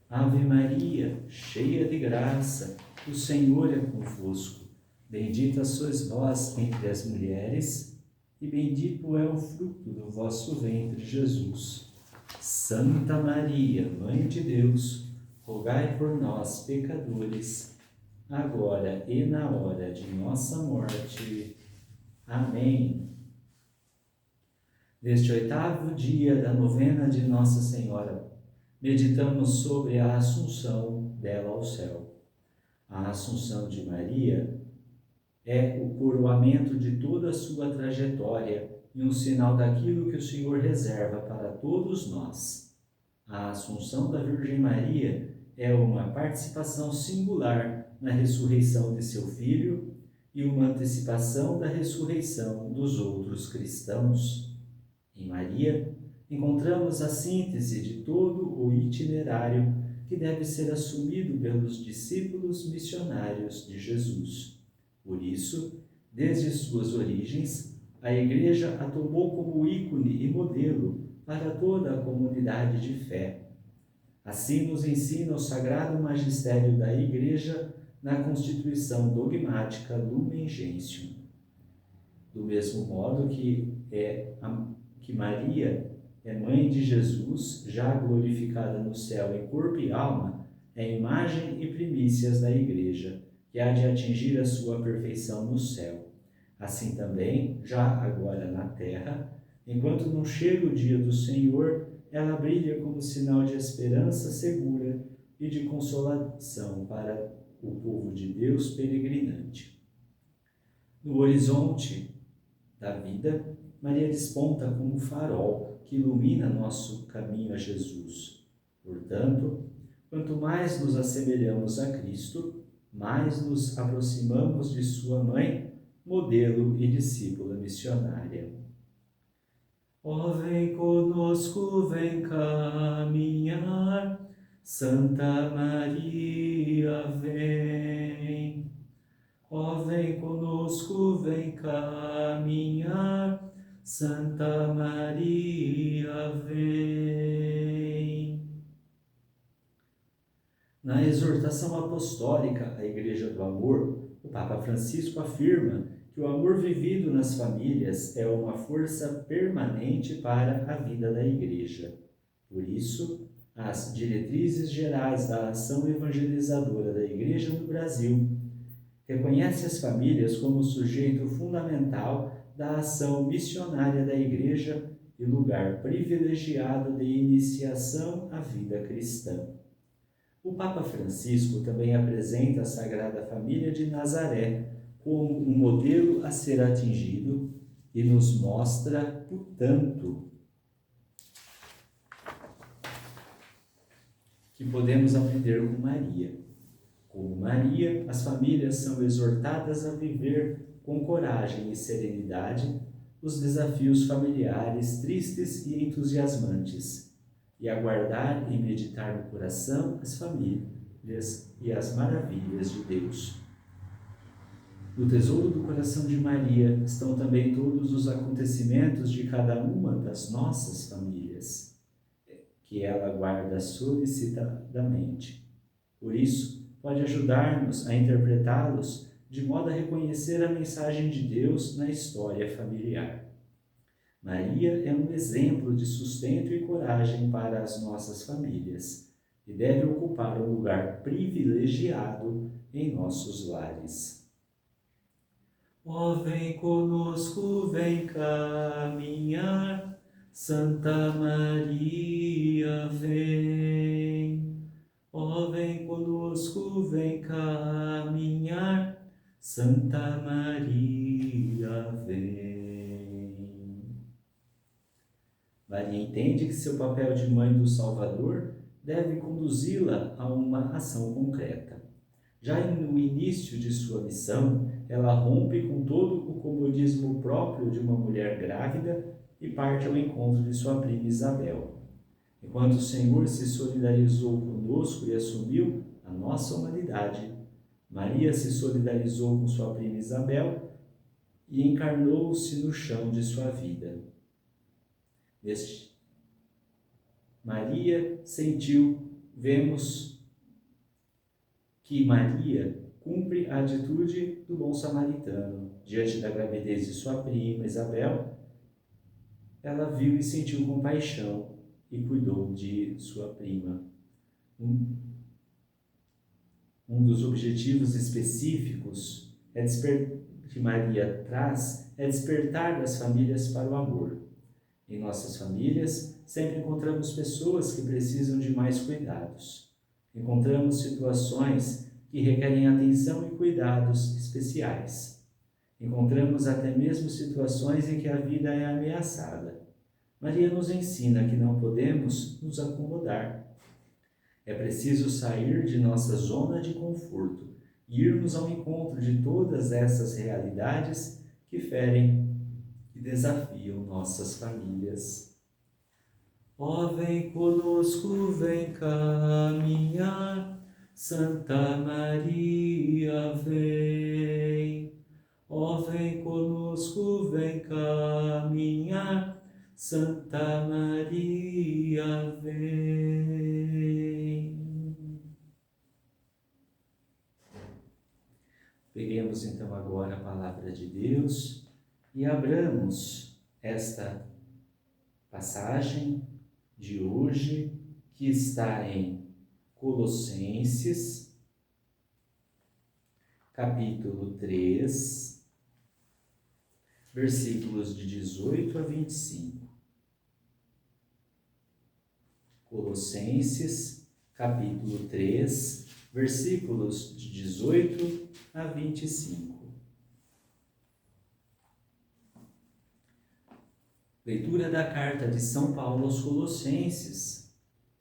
Ave Maria, cheia de graça, o Senhor é convosco. Bendita sois vós entre as mulheres, e bendito é o fruto do vosso ventre, Jesus. Santa Maria, Mãe de Deus, rogai por nós, pecadores, agora e na hora de nossa morte. Amém. Neste 8º dia da novena de Nossa Senhora, meditamos sobre a Assunção dela ao céu. A Assunção de Maria é o coroamento de toda a sua trajetória e um sinal daquilo que o Senhor reserva para todos nós. A Assunção da Virgem Maria é uma participação singular na ressurreição de seu Filho e uma antecipação da ressurreição dos outros cristãos. Em Maria, encontramos a síntese de todo o itinerário que deve ser assumido pelos discípulos missionários de Jesus. Por isso, desde suas origens, a Igreja a tomou como ícone e modelo para toda a comunidade de fé. Assim nos ensina o Sagrado Magistério da Igreja na Constituição Dogmática Lumen Gentium. Do mesmo modo que Maria é mãe de Jesus, já glorificada no céu em corpo e alma, é imagem e primícias da Igreja, que há de atingir a sua perfeição no céu. Assim também, já agora na terra, enquanto não chega o dia do Senhor, ela brilha como sinal de esperança segura e de consolação para o povo de Deus peregrinante. No horizonte da vida, Maria desponta como um farol que ilumina nosso caminho a Jesus. Portanto, quanto mais nos assemelhamos a Cristo, mais nos aproximamos de sua mãe, modelo e discípula missionária. Ó, vem conosco, vem caminhar, Santa Maria, vem. Ó, vem conosco, vem caminhar, Santa Maria, vem. Na exortação apostólica à Igreja do Amor, o Papa Francisco afirma que o amor vivido nas famílias é uma força permanente para a vida da Igreja. Por isso, as diretrizes gerais da ação evangelizadora da Igreja no Brasil reconhece as famílias como sujeito fundamental da ação missionária da Igreja e lugar privilegiado de iniciação à vida cristã. O Papa Francisco também apresenta a Sagrada Família de Nazaré como um modelo a ser atingido e nos mostra o tanto que podemos aprender com Maria. Como Maria, as famílias são exortadas a viver com coragem e serenidade os desafios familiares tristes e entusiasmantes, e aguardar e meditar no coração as famílias e as maravilhas de Deus. No tesouro do coração de Maria estão também todos os acontecimentos de cada uma das nossas famílias, que ela guarda solicitadamente. Por isso, pode ajudar-nos a interpretá-los de modo a reconhecer a mensagem de Deus na história familiar. Maria é um exemplo de sustento e coragem para as nossas famílias e deve ocupar um lugar privilegiado em nossos lares. Ó, vem conosco, vem caminhar, Santa Maria, vem. Ó, vem conosco, vem caminhar, Santa Maria, vem. Maria entende que seu papel de mãe do Salvador deve conduzi-la a uma ação concreta. Já no início de sua missão, ela rompe com todo o comodismo próprio de uma mulher grávida e parte ao encontro de sua prima Isabel. Enquanto o Senhor se solidarizou conosco e assumiu a nossa humanidade, Maria se solidarizou com sua prima Isabel e encarnou-se no chão de sua vida. Vemos que Maria cumpre a atitude do bom samaritano. Diante da gravidez de sua prima Isabel, ela viu e sentiu compaixão e cuidou de sua prima. Um dos objetivos específicos que Maria traz é despertar das famílias para o amor. Em nossas famílias, sempre encontramos pessoas que precisam de mais cuidados. Encontramos situações que requerem atenção e cuidados especiais. Encontramos até mesmo situações em que a vida é ameaçada. Maria nos ensina que não podemos nos acomodar. É preciso sair de nossa zona de conforto e irmos ao encontro de todas essas realidades que ferem e desafiam nossas famílias. Ó, vem conosco, vem caminhar, Santa Maria, vem. Ó, vem conosco, vem caminhar, Santa Maria, vem. Peguemos então agora a palavra de Deus e abramos esta passagem de hoje, que está em Colossenses, capítulo 3, versículos de 18 a 25. Colossenses, capítulo 3, versículos de 18 a 25. Leitura da carta de São Paulo aos Colossenses.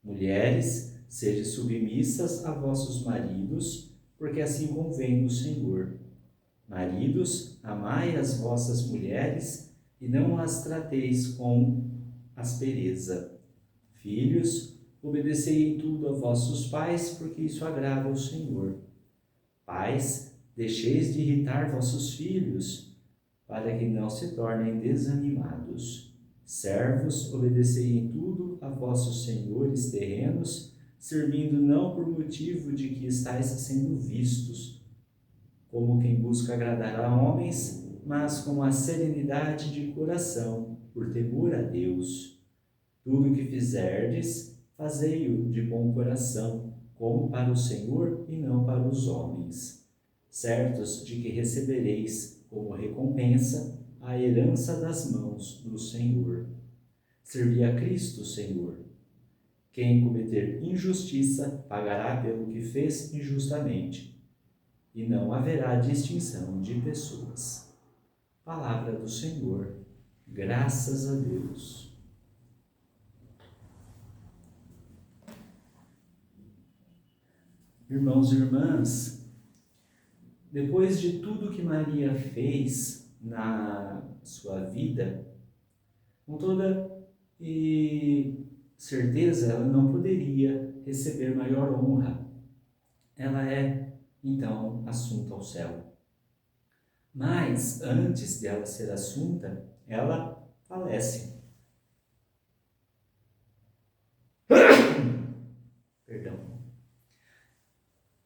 Mulheres, sede submissas a vossos maridos, porque assim convém no Senhor. Maridos, amai as vossas mulheres e não as trateis com aspereza. Filhos, obedecei em tudo a vossos pais, porque isso agrada ao Senhor. Pais, deixeis de irritar vossos filhos, para que não se tornem desanimados. Servos, obedecei em tudo a vossos senhores terrenos, servindo não por motivo de que estáis sendo vistos, como quem busca agradar a homens, mas com a serenidade de coração, por temor a Deus. Tudo o que fizerdes, fazei-o de bom coração, como para o Senhor e não para os homens, certos de que recebereis como recompensa a herança das mãos do Senhor. Servi a Cristo, Senhor. Quem cometer injustiça pagará pelo que fez injustamente, e não haverá distinção de pessoas. Palavra do Senhor. Graças a Deus. Irmãos e irmãs, depois de tudo que Maria fez na sua vida, com toda certeza ela não poderia receber maior honra. Ela é, então, assunta ao céu. Mas, antes dela ser assunta, ela falece. Perdão.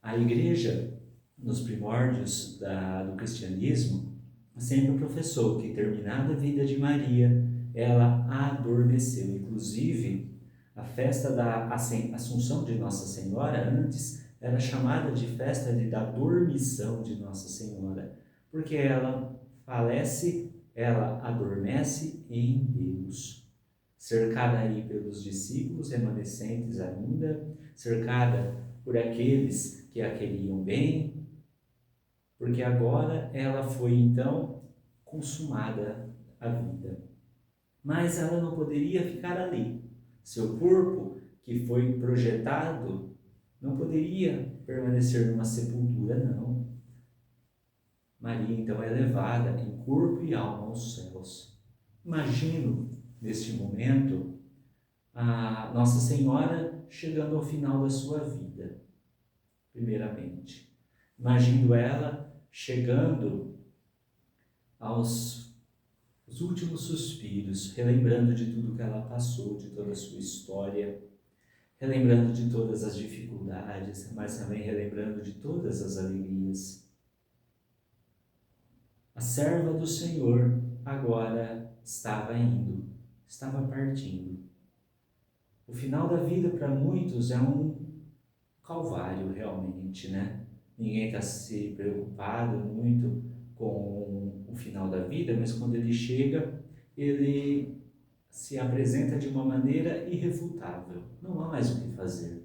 A igreja, nos primórdios do cristianismo, sempre professou que, terminada a vida de Maria, ela adormeceu. Inclusive, a festa da Assunção de Nossa Senhora, antes, era chamada de festa da dormição de Nossa Senhora, porque ela falece, ela adormece em Deus. Cercada aí pelos discípulos remanescentes ainda, cercada por aqueles que a queriam bem, porque agora ela foi então consumada a vida. Mas ela não poderia ficar ali. Seu corpo, que foi projetado, não poderia permanecer numa sepultura, não. Maria então é levada em corpo e alma aos céus. Imagino, neste momento, a Nossa Senhora chegando ao final da sua vida, primeiramente. Imagino ela chegando aos últimos suspiros, relembrando de tudo que ela passou, de toda a sua história, relembrando de todas as dificuldades, mas também relembrando de todas as alegrias. A serva do Senhor agora estava indo, estava partindo. O final da vida para muitos é um calvário realmente, né? Ninguém está se preocupado muito com o final da vida, mas quando ele chega, ele se apresenta de uma maneira irrefutável. Não há mais o que fazer.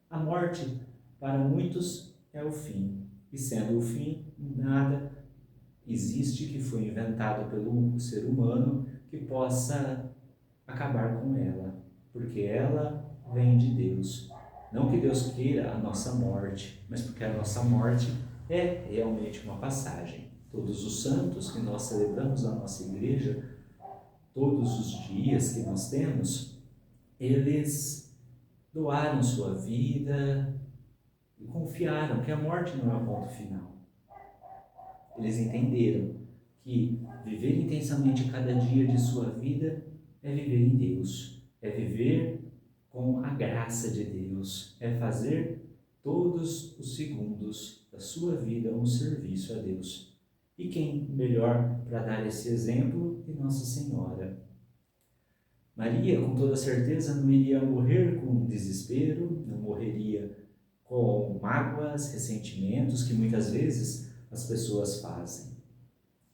A morte, para muitos, é o fim. E sendo o fim, nada existe que foi inventado pelo ser humano que possa acabar com ela, porque ela vem de Deus. Não que Deus queira a nossa morte, mas porque a nossa morte é realmente uma passagem. Todos os santos que nós celebramos na nossa igreja, todos os dias que nós temos, eles doaram sua vida e confiaram que a morte não é o ponto final. Eles entenderam que viver intensamente cada dia de sua vida é viver em Deus, é viver com a graça de Deus, é fazer todos os segundos da sua vida um serviço a Deus. E quem melhor para dar esse exemplo que Nossa Senhora? Maria, com toda certeza, não iria morrer com desespero, não morreria com mágoas, ressentimentos que muitas vezes as pessoas fazem.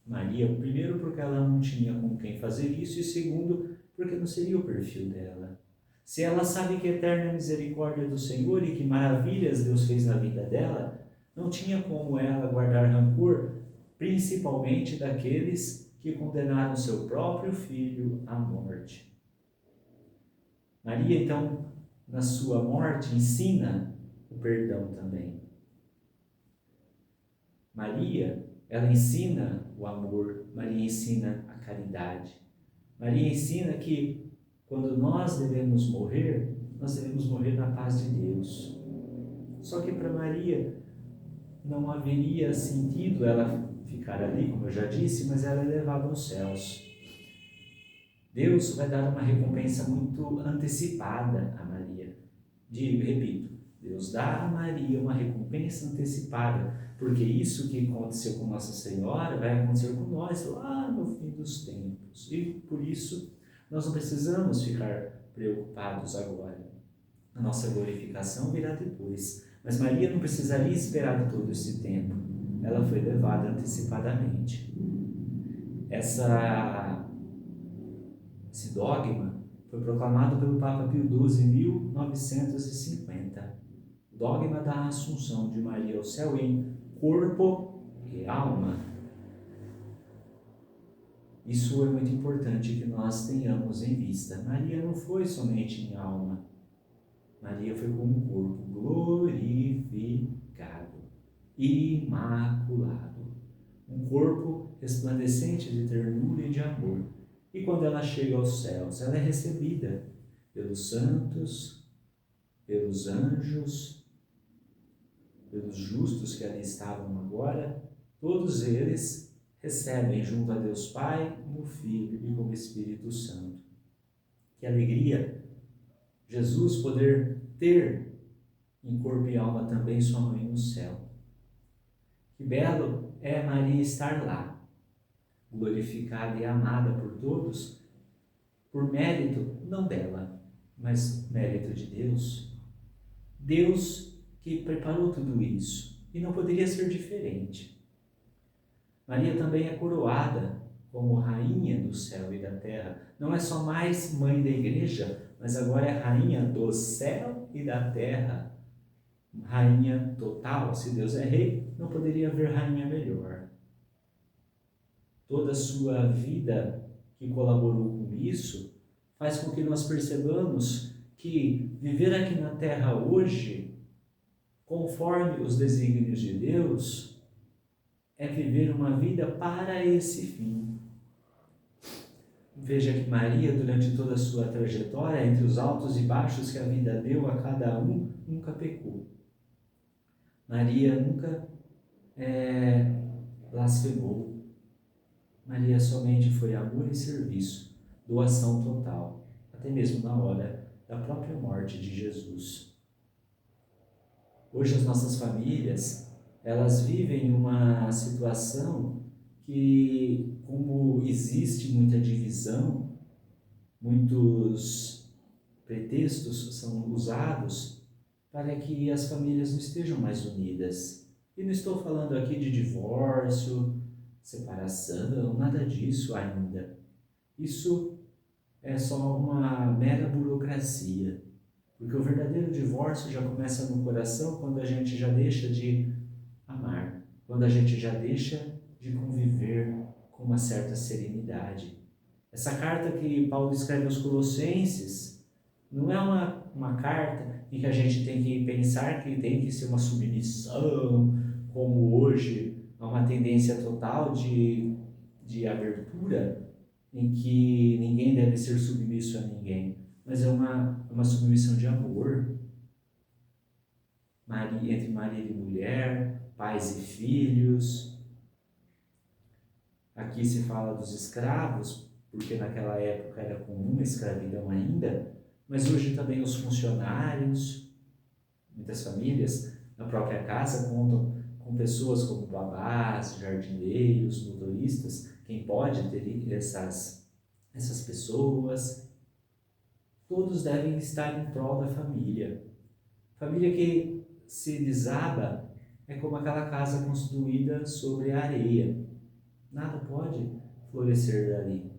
Maria, primeiro, porque ela não tinha com quem fazer isso, e segundo, porque não seria o perfil dela. Se ela sabe que eterna misericórdia do Senhor e que maravilhas Deus fez na vida dela, não tinha como ela guardar rancor, principalmente daqueles que condenaram seu próprio filho à morte. Maria, então, na sua morte, ensina o perdão também. Maria, ela ensina o amor, Maria ensina a caridade. Maria ensina que quando nós devemos morrer na paz de Deus. Só que para Maria não haveria sentido ela ficar ali, como eu já disse, mas ela é levada aos céus. Deus vai dar uma recompensa muito antecipada a Maria. Repito, Deus dá a Maria uma recompensa antecipada, porque isso que aconteceu com Nossa Senhora vai acontecer com nós lá no fim dos tempos. E por isso nós não precisamos ficar preocupados agora. A nossa glorificação virá depois. Mas Maria não precisaria esperar todo esse tempo. Ela foi levada antecipadamente. Esse dogma foi proclamado pelo Papa Pio XII em 1950. O dogma da Assunção de Maria ao céu em corpo e alma. Isso é muito importante que nós tenhamos em vista. Maria não foi somente em alma. Maria foi como um corpo glorificado, imaculado. Um corpo resplandecente de ternura e de amor. E quando ela chega aos céus, ela é recebida pelos santos, pelos anjos, pelos justos que ali estavam agora. Todos eles recebem junto a Deus Pai, como Filho e como Espírito Santo. Que alegria Jesus poder ter em corpo e alma também sua mãe no céu. Que belo é Maria estar lá, glorificada e amada por todos, por mérito não dela, mas mérito de Deus. Deus que preparou tudo isso, e não poderia ser diferente. Maria também é coroada como rainha do céu e da terra. Não é só mais mãe da igreja, mas agora é rainha do céu e da terra. Rainha total. Se Deus é rei, não poderia haver rainha melhor. Toda a sua vida que colaborou com isso faz com que nós percebamos que viver aqui na terra hoje, conforme os desígnios de Deus, é viver uma vida para esse fim. Veja que Maria, durante toda a sua trajetória, entre os altos e baixos que a vida deu a cada um, nunca pecou. Maria nunca blasfemou. Maria somente foi amor e serviço, doação total, até mesmo na hora da própria morte de Jesus. Hoje as nossas famílias, elas vivem uma situação que, como existe muita divisão, muitos pretextos são usados para que as famílias não estejam mais unidas. E não estou falando aqui de divórcio, separação, nada disso ainda. Isso é só uma mera burocracia, porque o verdadeiro divórcio já começa no coração quando a gente já deixa de amar, quando a gente já deixa de conviver com uma certa serenidade. Essa carta que Paulo escreve aos Colossenses não é uma carta em que a gente tem que pensar que tem que ser uma submissão, como hoje há uma tendência total de abertura, em que ninguém deve ser submisso a ninguém, mas é uma submissão de amor, entre marido e mulher, pais e filhos. Aqui se fala dos escravos, porque naquela época era comum a escravidão ainda, mas hoje também os funcionários. Muitas famílias na própria casa contam com pessoas como babás, jardineiros, motoristas. Quem pode ter essas pessoas? Todos devem estar em prol da família. Família que se desaba, é como aquela casa construída sobre a areia. Nada pode florescer dali,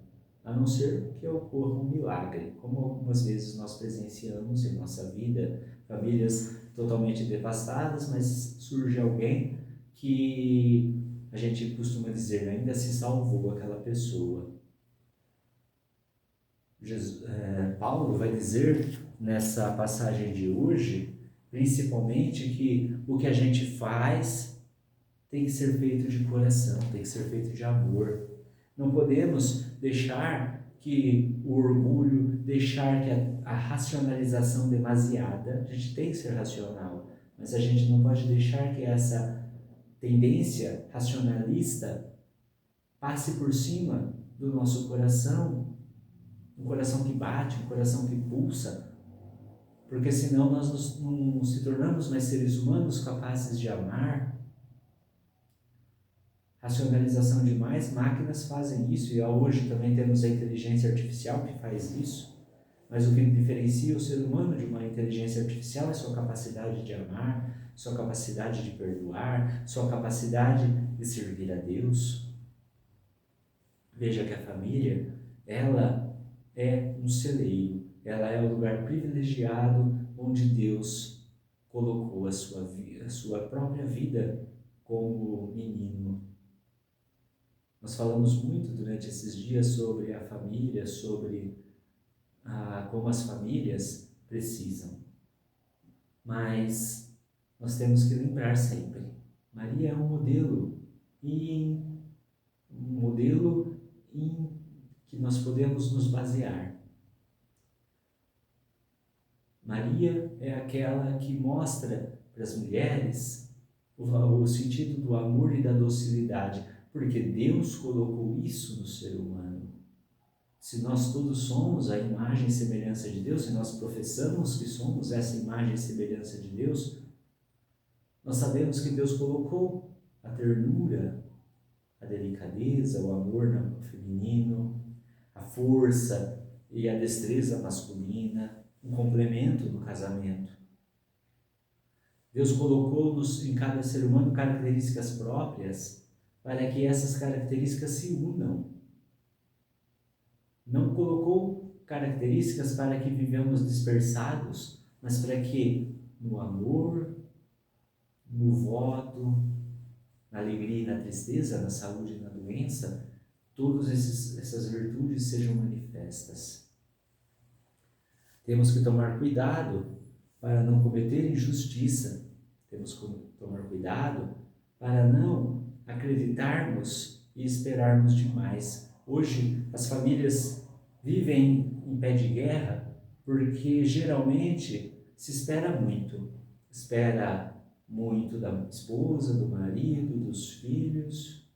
a não ser que ocorra um milagre, como algumas vezes nós presenciamos em nossa vida, famílias totalmente devastadas, mas surge alguém que a gente costuma dizer, ainda se salvou aquela pessoa. Paulo vai dizer nessa passagem de hoje, principalmente, que o que a gente faz tem que ser feito de coração, tem que ser feito de amor. Não podemos deixar que o orgulho, deixar que a racionalização demasiada, a gente tem que ser racional, mas a gente não pode deixar que essa tendência racionalista passe por cima do nosso coração, um coração que bate, um coração que pulsa, porque senão nós não se tornamos mais seres humanos capazes de amar. Racionalização demais, máquinas fazem isso, e hoje também temos a inteligência artificial que faz isso, mas o que diferencia o ser humano de uma inteligência artificial é sua capacidade de amar, sua capacidade de perdoar, sua capacidade de servir a Deus. Veja que a família, ela é um celeiro, ela é o lugar privilegiado onde Deus colocou a sua própria vida como menino. Nós falamos muito durante esses dias sobre a família, sobre como as famílias precisam. Mas nós temos que lembrar sempre, Maria é um modelo em que nós podemos nos basear. Maria é aquela que mostra para as mulheres o sentido do amor e da docilidade, porque Deus colocou isso no ser humano. Se nós todos somos a imagem e semelhança de Deus, se nós professamos que somos essa imagem e semelhança de Deus, nós sabemos que Deus colocou a ternura, a delicadeza, o amor no feminino, a força e a destreza masculina, um complemento no casamento. Deus colocou em cada ser humano características próprias para que essas características se unam. Não colocou características para que vivamos dispersados, mas para que no amor, no voto, na alegria e na tristeza, na saúde e na doença, todas essas virtudes sejam manifestas. Temos que tomar cuidado para não cometer injustiça. Temos que tomar cuidado para não acreditarmos e esperarmos demais. Hoje, as famílias vivem em pé de guerra porque geralmente se espera muito. Espera muito da esposa, do marido, dos filhos.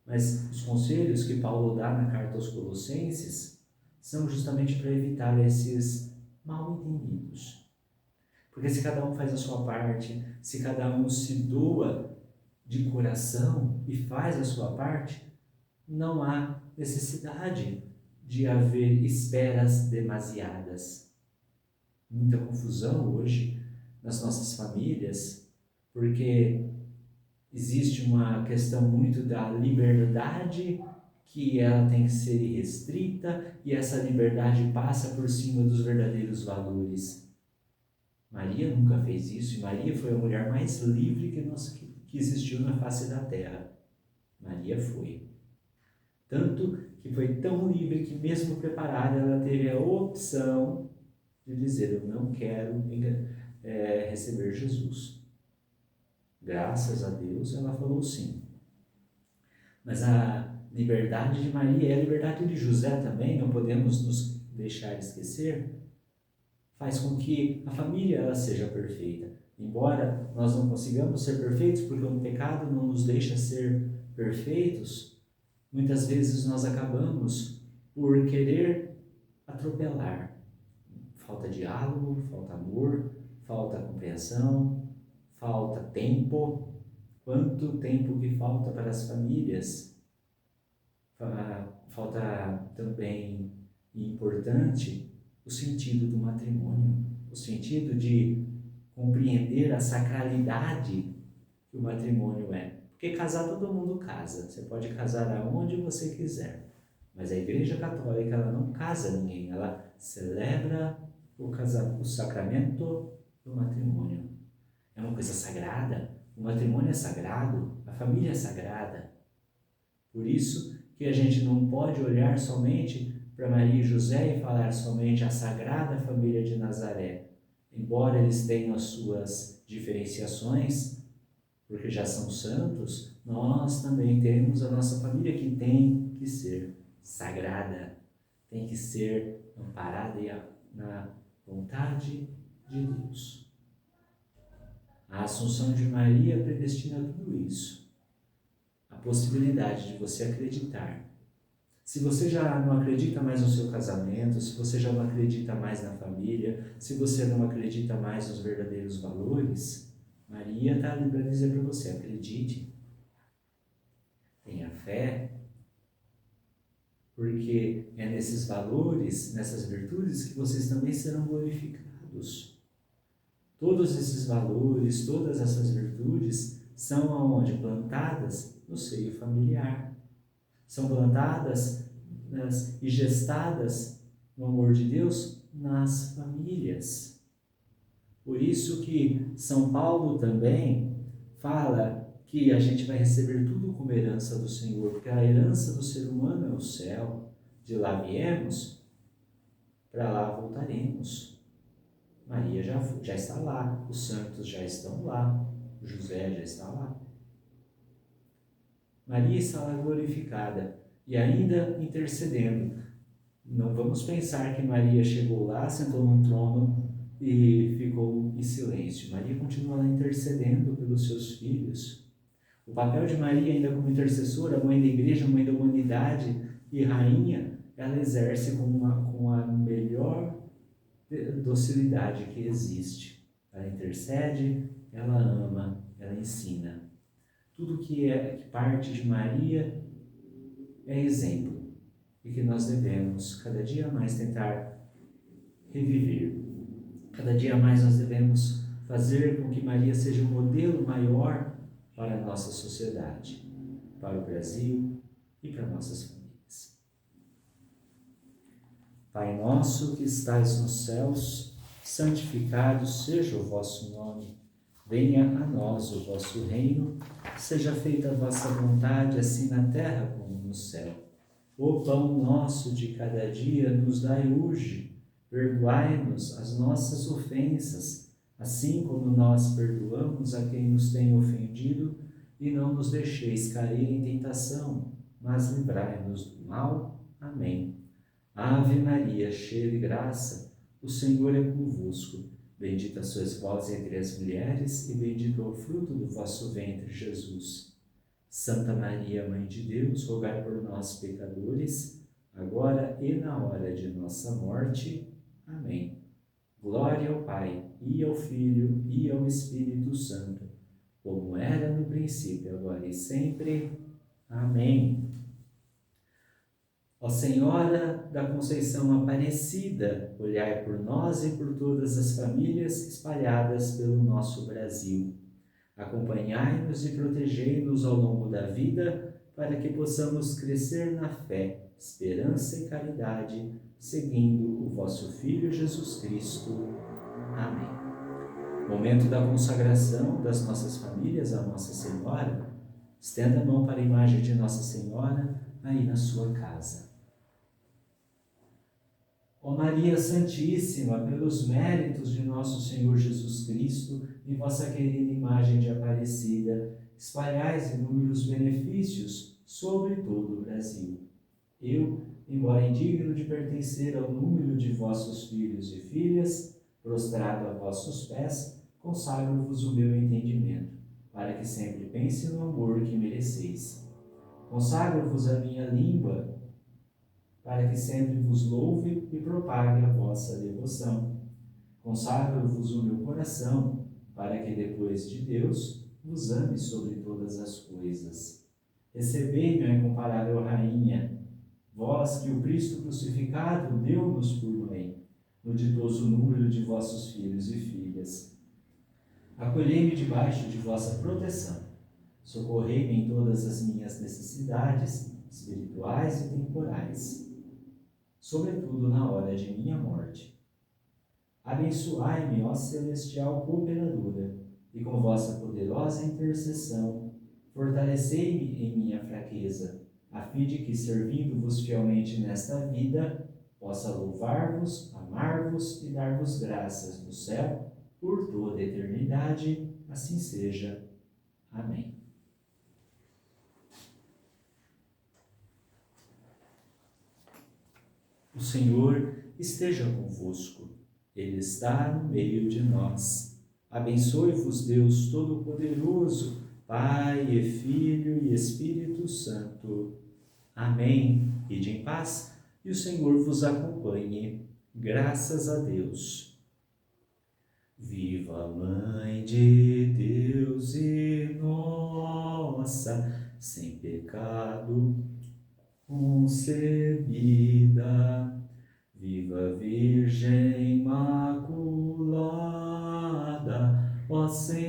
Mas os conselhos que Paulo dá na carta aos Colossenses são justamente para evitar esses mal-entendidos. Porque se cada um faz a sua parte, se cada um se doa de coração e faz a sua parte, não há necessidade de haver esperas demasiadas. Muita confusão hoje nas nossas famílias, porque existe uma questão muito da liberdade, que ela tem que ser irrestrita, e essa liberdade passa por cima dos verdadeiros valores. Maria nunca fez isso, e Maria foi a mulher mais livre que existiu na face da terra. Maria foi. Tanto que foi tão livre que, mesmo preparada, ela teve a opção de dizer: eu não quero receber Jesus. Graças a Deus ela falou sim. Mas a liberdade de Maria e a liberdade de José também, não podemos nos deixar esquecer, faz com que a família ela seja perfeita. Embora nós não consigamos ser perfeitos, porque o pecado não nos deixa ser perfeitos, muitas vezes nós acabamos por querer atropelar. Falta diálogo, falta amor, falta compreensão, falta tempo. Quanto tempo que falta para as famílias? Falta também, e importante, o sentido do matrimônio, o sentido de compreender a sacralidade que o matrimônio é. Porque casar todo mundo casa, você pode casar aonde você quiser, mas a Igreja Católica ela não casa ninguém, ela celebra o sacramento do matrimônio. É uma coisa sagrada, o matrimônio é sagrado, a família é sagrada. Por isso que a gente não pode olhar somente para Maria e José e falar somente a Sagrada Família de Nazaré. Embora eles tenham as suas diferenciações, porque já são santos, nós também temos a nossa família que tem que ser sagrada, tem que ser amparada na vontade de Deus. A Assunção de Maria predestina tudo isso. A possibilidade de você acreditar. Se você já não acredita mais no seu casamento, se você já não acredita mais na família, se você não acredita mais nos verdadeiros valores, Maria está ali para dizer para você, acredite, tenha fé, porque é nesses valores, nessas virtudes que vocês também serão glorificados. Todos esses valores, todas essas virtudes são aonde? Plantadas no seio familiar. São plantadas e gestadas no amor de Deus nas famílias. Por isso que São Paulo também fala que a gente vai receber tudo como herança do Senhor, porque a herança do ser humano é o céu. De lá viemos, para lá voltaremos. Maria já está lá, os santos já estão lá, José já está lá. Maria está lá glorificada e ainda intercedendo. Não vamos pensar que Maria chegou lá, sentou num trono e ficou em silêncio. Maria continua lá intercedendo pelos seus filhos. O papel de Maria, ainda como intercessora, mãe da igreja, mãe da humanidade e rainha, ela exerce com a melhor docilidade que existe. Ela intercede, ela ama, ela ensina. Tudo que parte de Maria é exemplo e que nós devemos cada dia mais tentar reviver. Cada dia mais nós devemos fazer com que Maria seja um modelo maior para a nossa sociedade, para o Brasil e para nossas famílias. Pai nosso que estais nos céus, santificado seja o vosso nome. Venha a nós o vosso reino, seja feita a vossa vontade, assim na terra como no céu. O pão nosso de cada dia nos dai hoje. Perdoai-nos as nossas ofensas, assim como nós perdoamos a quem nos tem ofendido, e não nos deixeis cair em tentação, mas livrai-nos do mal. Amém. Ave Maria, cheia de graça, o Senhor é convosco. Bendita sois vós entre as mulheres, e bendito é o fruto do vosso ventre, Jesus. Santa Maria, Mãe de Deus, rogai por nós, pecadores, agora e na hora de nossa morte. Amém. Glória ao Pai, e ao Filho, e ao Espírito Santo, como era no princípio, agora e sempre. Amém. Ó Senhora da Conceição Aparecida, olhai por nós e por todas as famílias espalhadas pelo nosso Brasil. Acompanhai-nos e protegei-nos ao longo da vida, para que possamos crescer na fé, esperança e caridade, seguindo o vosso Filho Jesus Cristo. Amém. Momento da consagração das nossas famílias à Nossa Senhora. Estenda a mão para a imagem de Nossa Senhora aí na sua casa. Ó Maria Santíssima, pelos méritos de nosso Senhor Jesus Cristo e vossa querida imagem de Aparecida, espalhais inúmeros benefícios sobre todo o Brasil. Eu, embora indigno de pertencer ao número de vossos filhos e filhas, prostrado a vossos pés, consagro-vos o meu entendimento, para que sempre pense no amor que mereceis. Consagro-vos a minha língua, para que sempre vos louve e propague a vossa devoção. Consagro-vos o meu coração, para que depois de Deus vos ame sobre todas as coisas. Recebei-me, a incomparável Rainha, vós que o Cristo crucificado deu-nos por mãe, no ditoso número de vossos filhos e filhas. Acolhei-me debaixo de vossa proteção. Socorrei-me em todas as minhas necessidades, espirituais e temporais, sobretudo na hora de minha morte. Abençoai-me, ó celestial cooperadora, e com vossa poderosa intercessão, fortalecei-me em minha fraqueza, a fim de que, servindo-vos fielmente nesta vida, possa louvar-vos, amar-vos e dar-vos graças no céu por toda a eternidade. Assim seja. Amém. O Senhor esteja convosco. Ele está no meio de nós. Abençoe-vos Deus Todo-Poderoso, Pai e Filho e Espírito Santo. Amém. Ide em paz e o Senhor vos acompanhe. Graças a Deus. Viva a Mãe de Deus e nossa, sem pecado concebida. Viva a Virgem Imaculada, ó Senhor.